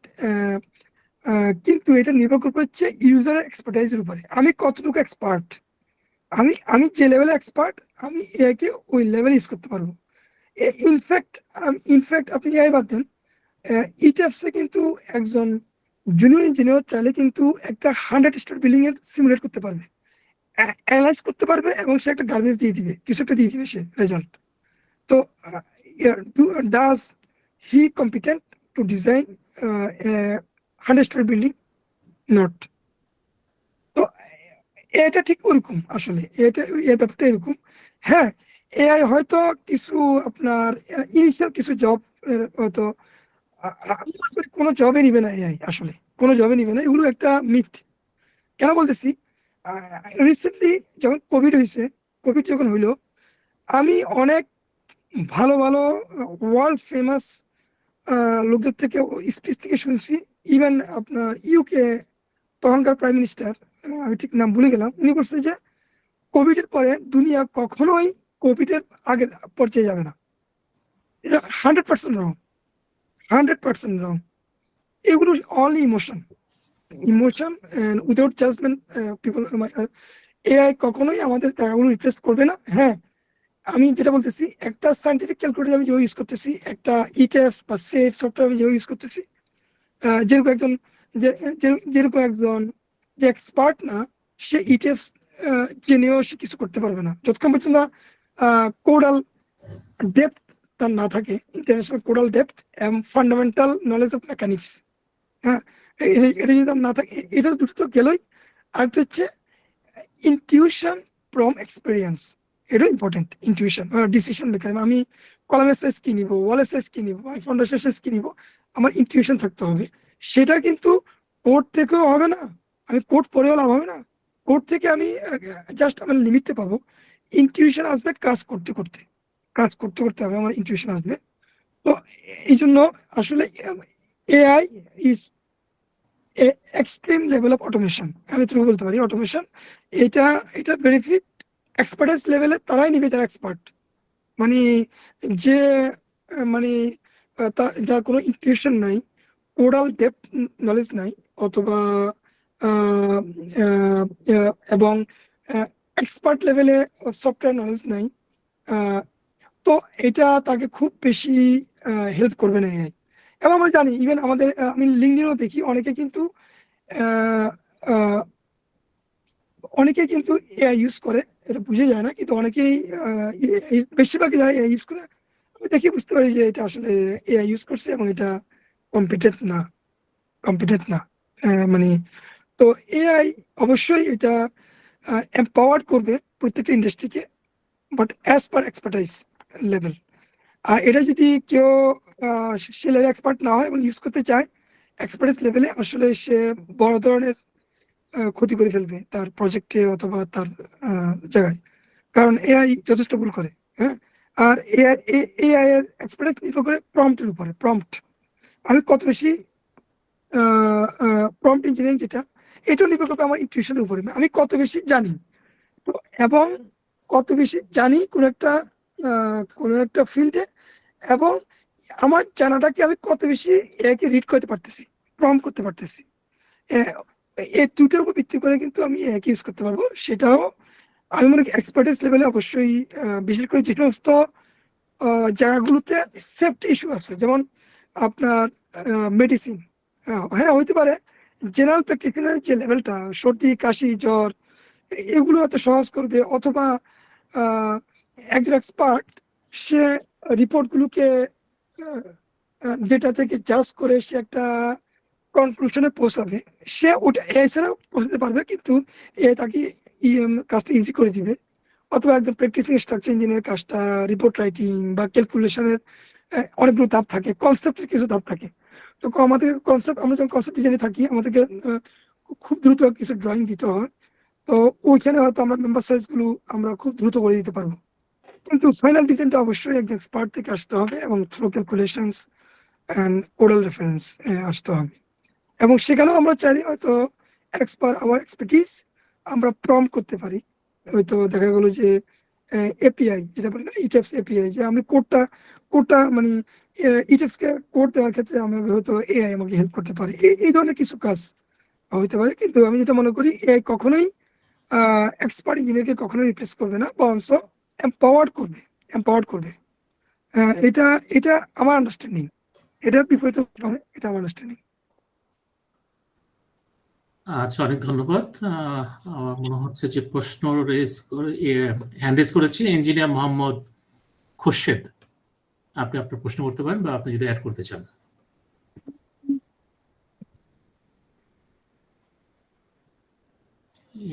কিন্তু এটা নির্ভর করবে হচ্ছে ইউজারের এক্সপার্টাইজের উপরে, আমি কতটুকু এক্সপার্ট। আমি যে লেভেলে এক্সপার্ট, আমি এআইকে ওই লেভেল ইউজ করতে পারবো। ইনফ্যাক্ট আপনি এআই বাদ দেন, ইটিএফসে কিন্তু একজন জুনিয়র ইঞ্জিনিয়ার চাইলে কিন্তু একটা 100 স্টোরি বিল্ডিং এর সিমুলেট করতে পারবে, অ্যানালাইজ করতে পারবে, এবং সে একটা গার্বেজ দিয়ে দিবে, কিছু একটা দিয়ে দিবে সে রেজাল্ট। তো does he competent to design 100 story building? Not. তো এটা ঠিক ওরকম, আসলে এটা এই ব্যাপারটা এরকম। হ্যাঁ, এআই হয়তো কিছু আপনার ইনিশিয়াল কিছু জব হয়তো আমি মনে করি কোনো জবে নিবে না এআই, আসলে কোনো জবে নিবে না, এগুলো একটা মিথ। কেন বলতেছি, রিসেন্টলি যখন কোভিড যখন হইলো, আমি অনেক ভালো ভালো ওয়ার্ল্ড ফেমাস লোকদের থেকে স্পিচ থেকে শুনছি। ইভেন আপনার ইউকে তখনকার প্রাইম মিনিস্টার, আমি ঠিক নাম ভুলে গেলাম, উনি বলছে যে কোভিড এর পরে দুনিয়া কখনোই কোভিড এর আগের পর্যায়ে যাবে না। এটা 100% রং, 100% রং। এগুলো only emotion and without judgement people. AI কখনোই আমাদের এগুলো রিপ্লেস করবে না। হ্যাঁ, আমি যেটা বলতেছি, একটা সায়েন্টিফিক ক্যালকুলেটর আমি যেভাবে ইউজ করতেছি, একটা ইটেফ বা সেফ সফটওয়্যার আমি যেভাবে ইউজ করতেছি, যেরকম একজন যেরকম একজন যে এক্সপার্ট না, সে ইটেফ জেনেও সে কিছু করতে পারবে না যতক্ষণ পর্যন্ত কোডাল ডেপথ তার না থাকে, ইন্টারন্যাশনাল কোডাল ডেপথ এবং ফান্ডামেন্টাল নলেজ অফ মেকানিক্স। হ্যাঁ, এটা যদি না থাকে, এটা দুটো তো গেলই। আরেকটা হচ্ছে ইনটিউশন ফ্রম এক্সপিরিয়েন্স, এটাও ইম্পর্টেন্ট। ইনটিউশন ডিসিশন মেকার, আমি কলামের সাইজ কি নিব, ওয়ালের সাইজ কি নিব, ফাউন্ডেশন সাইজ কি নিব, আমার ইনটিউশন থাকতে হবে। সেটা কিন্তু কোড থেকেও হবে না, আমি কোড পড়েও লাভ হবে না, কোড থেকে আমি জাস্ট আমার লিমিটটা পাবো। ইনটিউশন আসবে কাজ করতে করতে, কাজ করতে করতে হবে আমার ইনটিউশন আসবে। তো এই জন্য আসলে AI is extreme level of automation, আমি তুমি বলতে পারি অটোমেশন। এটা এটা বেনিফিট এক্সপার্টাইজ লেভেলে তারাই নিবে যারা এক্সপার্ট, মানে যে মানে যার কোনো ইনটিউশন নাই, ওরাল ডেপথ নলেজ নাই, অথবা আহ, আহ, এবং এক্সপার্ট লেভেলে সফটওয়্যার নলেজ নাই। আহ, তো এটা তাকে খুব বেশি হেল্প করবে না এআই। এবং আমরা জানি ইভেন আমাদের আমি লিঙ্কডিনও দেখি অনেকে কিন্তু আহ, আহ, অনেকে কিন্তু এআই ইউজ করে, এটা বুঝে যায় না, কিন্তু অনেকেই বেশিরভাগই যারা এআই ইউজ করে আমি দেখি বুঝতে পারি যে এটা আসলে এআই ইউজ করছে এবং এটা কম্পিটেন্ট না, কম্পিটেন্ট না। মানে তো এআই অবশ্যই এটা এম্পাওয়ার্ড করবে প্রত্যেকটা ইন্ডাস্ট্রিকে, but as per expertise level. আর এটা যদি কেউ সে লেভেল এক্সপার্ট না হয় এবং ইউজ করতে চায় এক্সপার্টাইজ লেভেলে, আসলে সে বড় ধরনের ক্ষতি করে ফেলবে তার প্রজেক্টে অথবা তার জায়গায়, কারণ এআই যথেষ্ট ভুল করে। হ্যাঁ, আর এআই এর এক্সপার্টাইজ নির্ভর করে প্রম্পটের উপরে। প্রম্পট আমি কত বেশি প্রম্পট ইঞ্জিনিয়ারিং যেটা, এটাও নির্ভর করবে আমার ইনটিউশনের উপরে, আমি কত বেশি জানি। তো এবং কত বেশি জানি কোন একটা ফিল্ডে, এবং আমার জানাটাকে আমি কত বেশি একে রিড করতে পারতেছি, প্রম্পট করতে পারতেছি। এই দুটোর উপর ভিত্তি করে কিন্তু আমি এক ইউজ করতে পারবো। সেটাও আমি মনে করি এক্সপার্টাইজ লেভেলে অবশ্যই, বিশেষ করে যে সমস্ত জায়গাগুলোতে সেফটি ইস্যু আছে, যেমন আপনার মেডিসিন। হ্যাঁ, হইতে পারে জেনারেল প্র্যাকটিশনার যে লেভেলটা, সর্দি কাশি জ্বর এগুলো হয়তো সহজ করবে, অথবা একজন এক্সপার্ট সে রিপোর্টগুলোকে ডেটা থেকে জাজ করে সে একটা কনক্লুশনে পৌঁছাবে, সে ওটা এআই ছাড়াও পৌঁছাতে পারবে, কিন্তু এআই তাকে কাজটা ইজি করে দিবে। অথবা একজন প্র্যাকটিসিং স্ট্রাকচার ইঞ্জিনিয়ার কাজটা, রিপোর্ট রাইটিং বা ক্যালকুলেশনের অনেকগুলো ধাপ থাকে, কনসেপ্টের কিছু ধাপ থাকে। তো আমাদের কনসেপ্ট, আমরা যখন কনসেপ্ট ডিজাইনে থাকি আমাদেরকে খুব দ্রুত কিছু ড্রয়িং দিতে হয়, তো ওইখানে হয়তো আমরা মেম্বার সাইজ গুলো আমরা খুব দ্রুত করে দিতে পারবো, কিন্তু ফাইনাল ডিজাইনটা অবশ্যই একজন এক্সপার্ট থেকে আসতে হবে এবং through calculations and oral reference আসতে হবে। এবং সেখানেও আমরা চাইলে হয়তো এক্সপার্ট আওয়ার এক্সপার্টিস আমরা প্রম্পট করতে পারি। হয়তো দেখা গেলো যে এপিআই যেটা বলি না, ইটেপস এপিআই, যে আমি কোডটা মানে ইটেপস কে কোড দেওয়ার ক্ষেত্রে আমাকে হয়তো এআই আমাকে হেল্প করতে পারে, এই ধরনের কিছু কাজ হইতে পারে। কিন্তু আমি যেটা মনে করি এআই কখনোই এক্সপার্ট ইঞ্জিনিয়ারকে কখনোই রিপ্লেস করবে না, বরঞ্চ এম্পাওয়ার্ড করবে, এম্পাওয়ার্ড করবে। এটা এটা আমার আন্ডারস্ট্যান্ডিং, এটার বিপরীত হতে পারে, এটা আমার আন্ডারস্ট্যান্ডিং। আচ্ছা, অনেক ধন্যবাদ। আমার মনে হচ্ছে যে প্রশ্ন হ্যান্ড রেজ করেছি ইঞ্জিনিয়ার মোহাম্মদ খুরশেদ। আপনি আপনার প্রশ্ন করতে পারেন বা আপনি যদি অ্যাড করতে চান।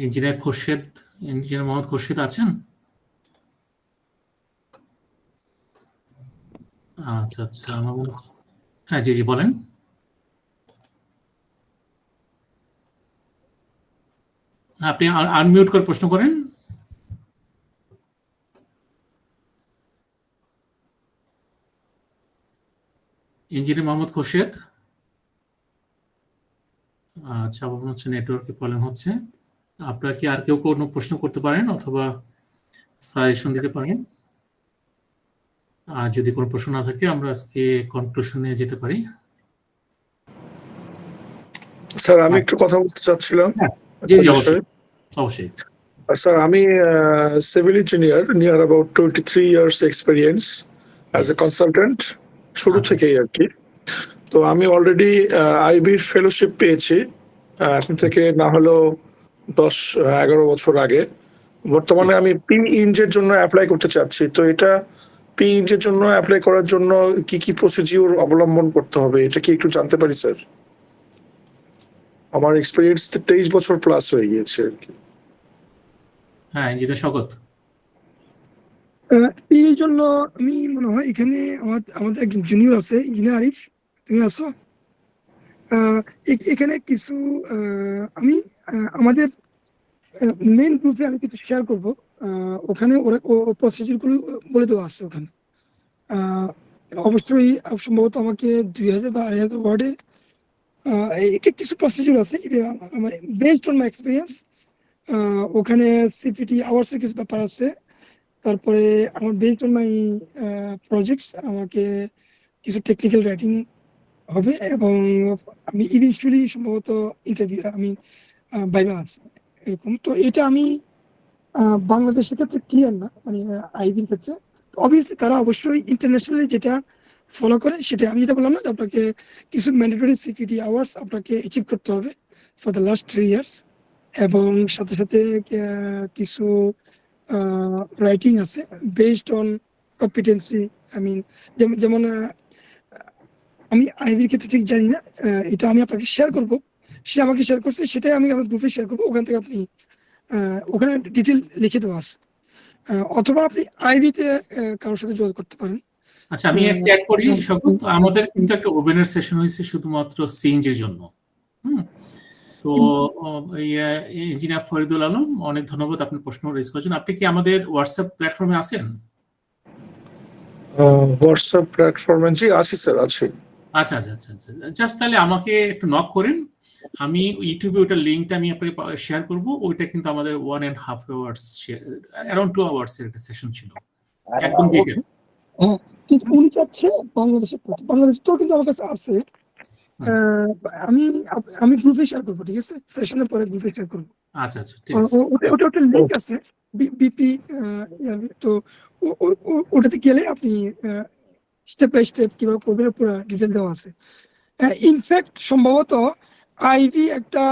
ইঞ্জিনিয়ার মোহাম্মদ খুরশেদ আছেন? আচ্ছা আচ্ছা, হ্যাঁ, জি জি বলেন। আপনি আনমিউট করে প্রশ্ন করেন। ইঞ্জিনিয়ার মোহাম্মদ খুরশেদ। আচ্ছা, আমার মনে হচ্ছে নেটওয়ার্কের প্রবলেম হচ্ছে। আপনারা কি আর কেউ কোনো প্রশ্ন করতে পারেন অথবা সাজেশন দিতে পারেন? আর যদি কোনো প্রশ্ন না থাকে আমরা আজকে কনক্লুশনে যেতে পারি। স্যার আমি একটু কথা বলতে চাচ্ছিলাম। জি জি, অবশ্যই অবশ্যই। স্যার আমি civil engineer, near about 23 years experience as a consultant, শুরু থেকেই আর কি। তো আমি অলরেডি আইবির ফেলোশিপ পেয়েছি এখন থেকে না হলেও 10-11 বছর আগে। বর্তমানে আমি পিইঞ্জের জন্য অ্যাপ্লাই করতে চাচ্ছি। তো এটা পিইঞ্জের জন্য অ্যাপ্লাই করার জন্য কি কি প্রসিডিউর অবলম্বন করতে হবে, এটা কি একটু জানতে পারি স্যার? আমার এক্সপিরিয়েন্স 23 বছর প্লাস হয়ে গিয়েছে আর কি। হ্যাঁ, ইঞ্জিনিয়ার শওকত। এই জন্য আমি মনে হয় এখানে আমাদের একজন জুনিয়র আছে, ইঞ্জিনিয়ার আরিফ, তুমি আছো? এখানে কিছু আমি আমাদের মেইন গ্রুপে আমি কিছু শেয়ার করবো। ওখানে ওরা প্রসিডিউর গুলো বলে দেওয়া আছে ওখানে। অবশ্যই সম্ভবত আমাকে 2000 বা 2500 ওয়ার্ডে কিছু প্রসিডিউর আছে বেসড অন মাই এক্সপিরিয়েন্স। ওখানে সিপিটি আওয়ার্স এর কিছু ব্যাপার আছে। তারপরে আমার বেসড অন মাই প্রজেক্টস আমাকে কিছু টেকনিক্যাল রাইটিং হবে, এবং আমি ইভেন্চুয়ালি সম্ভবত ইন্টারভিউ ভাইভা আছে এরকম। তো এটা আমি বাংলাদেশের ক্ষেত্রে ক্লিয়ার না, মানে আইবির ক্ষেত্রে। অবভিয়াসলি তারা অবশ্যই ইন্টারন্যাশনালি যেটা ফলো করে সেটা আমি যেটা বললাম না, যে আপনাকে কিছু ম্যান্ডেটরি সিপিটি আওয়ার্স আপনাকে অ্যাচিভ করতে হবে ফর দ্য লাস্ট 3 ইয়ার্স, এবং সাথে সাথে কিছু রাইটিং আছে বেসড অন কম্পিটেন্সি। যেমন আমি আইবির ক্ষেত্রে ঠিক জানি না, এটা আমি আপনাকে শেয়ার করব। সে আমাকে শেয়ার করছে, সেটাই আমি আমার গ্রুপে শেয়ার করবো। ওখান থেকে আপনি ওখানে ডিটেল লিখে দেওয়া আছে, অথবা আপনি আইবিতে কারোর সাথে যোগাযোগ করতে পারেন। আচ্ছা, আমি একটা অ্যাড করি শওকত, আমাদের কিন্তু একটা ওপেনার সেশন হয়েছে শুধুমাত্র সিএনজির জন্য। তো ইঞ্জিনিয়ার ফরিদুল আলম, অনেক ধন্যবাদ আপনার প্রশ্ন রেজ করার জন্য। আপনি কি আমাদের হোয়াটসঅ্যাপ প্ল্যাটফর্মে আছেন? হোয়াটসঅ্যাপ প্ল্যাটফর্মে জি আছি স্যার, আছি। আচ্ছা আচ্ছা আচ্ছা আচ্ছা, জাস্ট তাহলে আমাকে একটু নক করেন, আমি ইউটিউবে ওটার লিঙ্কটা আমি আপনাকে শেয়ার করব। ওইটা কিন্তু আমাদের 1.5 আওয়ার্স, অ্যারাউন্ড 2 আওয়ার্স এর একটা সেশন ছিল, একদম ডিটেল। কিন্তু উনি চাচ্ছে বাংলাদেশের প্রতি, বাংলাদেশ তো কিন্তু আমার কাছে আছে। আমি আমি গ্রুপে শেয়ার করবো, ঠিক আছে? সেশনের পরে গ্রুপে শেয়ার করবো। আচ্ছা আচ্ছা, ঠিক আছে। ওটা লিঙ্ক আছে বিপি, তো ওটাতে গেলে আপনি স্টেপ বাই স্টেপ কিভাবে করবেন পুরো ডিটেল দেওয়া আছে। ইনফ্যাক্ট সম্ভবত আইভি একটা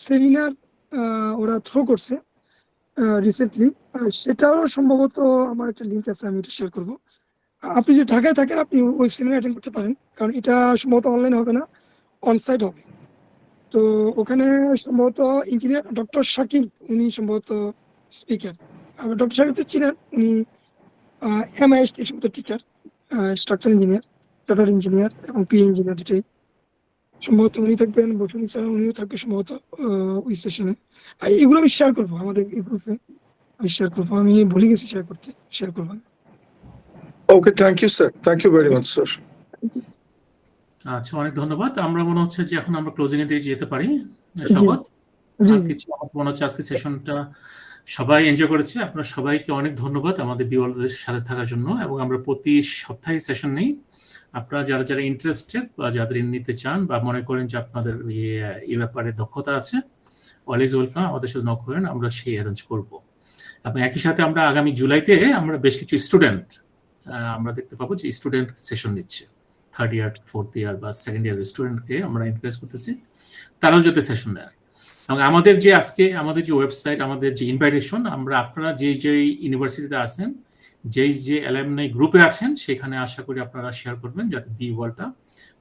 সেমিনার ওরা থ্রো করছে রিসেন্টলি, সেটাও সম্ভবত আমার একটা লিঙ্ক আছে, আমি এটা শেয়ার করবো। আপনি যদি ঢাকায় থাকেন আপনি ওই সেমিনার অ্যাটেন্ড করতে পারেন, কারণ এটা সম্ভবত অনলাইন হবে না, অনসাইট হবে। তো ওখানে সম্ভবত ইঞ্জিনিয়ার ডক্টর শাকিল, উনি সম্ভবত স্পিকার। ডক্টর শাকিল তো চিনেন, উনি MIEAust সম্ভবত teacher, structure engineer, charter engineer এবং পিএ ইঞ্জিনিয়ার দুটোই। সম্ভবত উনি থাকবেন, বসুনি স্যার উনিও থাকবে সম্ভবত ওই সেশনে। এগুলো আমি শেয়ার করবো আমাদের এই গ্রুপে, আমি শেয়ার করবো, আমি ভুলে গেছি শেয়ার করতে, শেয়ার করবো। Okay, thank you sir, thank you very much sir. আচ্ছা, অনেক ধন্যবাদ। আমরা মনে হচ্ছে যে এখন আমরা ক্লোজিং এর দিকে যেতে পারি। শওকত, আর কিছু আমার মনে হচ্ছে আজকে সেশনটা সবাই এনজয় করেছে। আপনার সবাইকে অনেক ধন্যবাদ আমাদের বিওয়ার্ল্ডের সাথে থাকার জন্য, এবং আমরা প্রতি সপ্তাহে সেশন নেই। আপনারা যারা যারা ইন্টারেস্টেড বা যাদের নিতে চান বা মনে করেন যে আপনাদের এই ব্যাপারে দক্ষতা আছে, অলওয়েজ ওয়েলকাম, আমাদের সাথে নক করেন, আমরা সেই অ্যারেঞ্জ করব। এবং একই সাথে আমরা আগামী জুলাইতে আমরা বেশ কিছু স্টুডেন্ট আমরা দেখতে পাবো যে স্টুডেন্ট সেশন নিচ্ছে, 3rd ইয়ার 4th ইয়ার বা 2nd ইয়ার স্টুডেন্টকে আমরা এনকারেজ করতেছি তারাও যাতে সেশন নেয়। এবং আমাদের যে আজকে আমাদের যে ওয়েবসাইট, আমাদের যে ইনভাইটেশন, আমরা আপনারা যেই ইউনিভার্সিটিতে আছেন, যে অ্যালামনাই গ্রুপে আছেন, সেখানে আশা করি আপনারা শেয়ার করবেন যাতে BEAWorldটা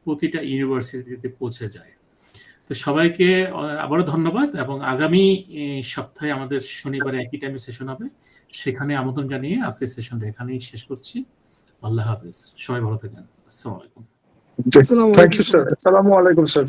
প্রতিটা ইউনিভার্সিটিতে পৌঁছে যায়। তো সবাইকে আবারও ধন্যবাদ, এবং আগামী সপ্তাহে আমাদের শনিবারে একই টাইমে সেশন হবে, সেখানে আমন্ত্রণ জানিয়ে আজকের সেশনটা এখানেই শেষ করছি। আল্লাহ হাফেজ, সবাই ভালো থাকেন। আসসালামু আলাইকুম। থ্যাংক ইউ স্যার, আসসালামু আলাইকুম স্যার।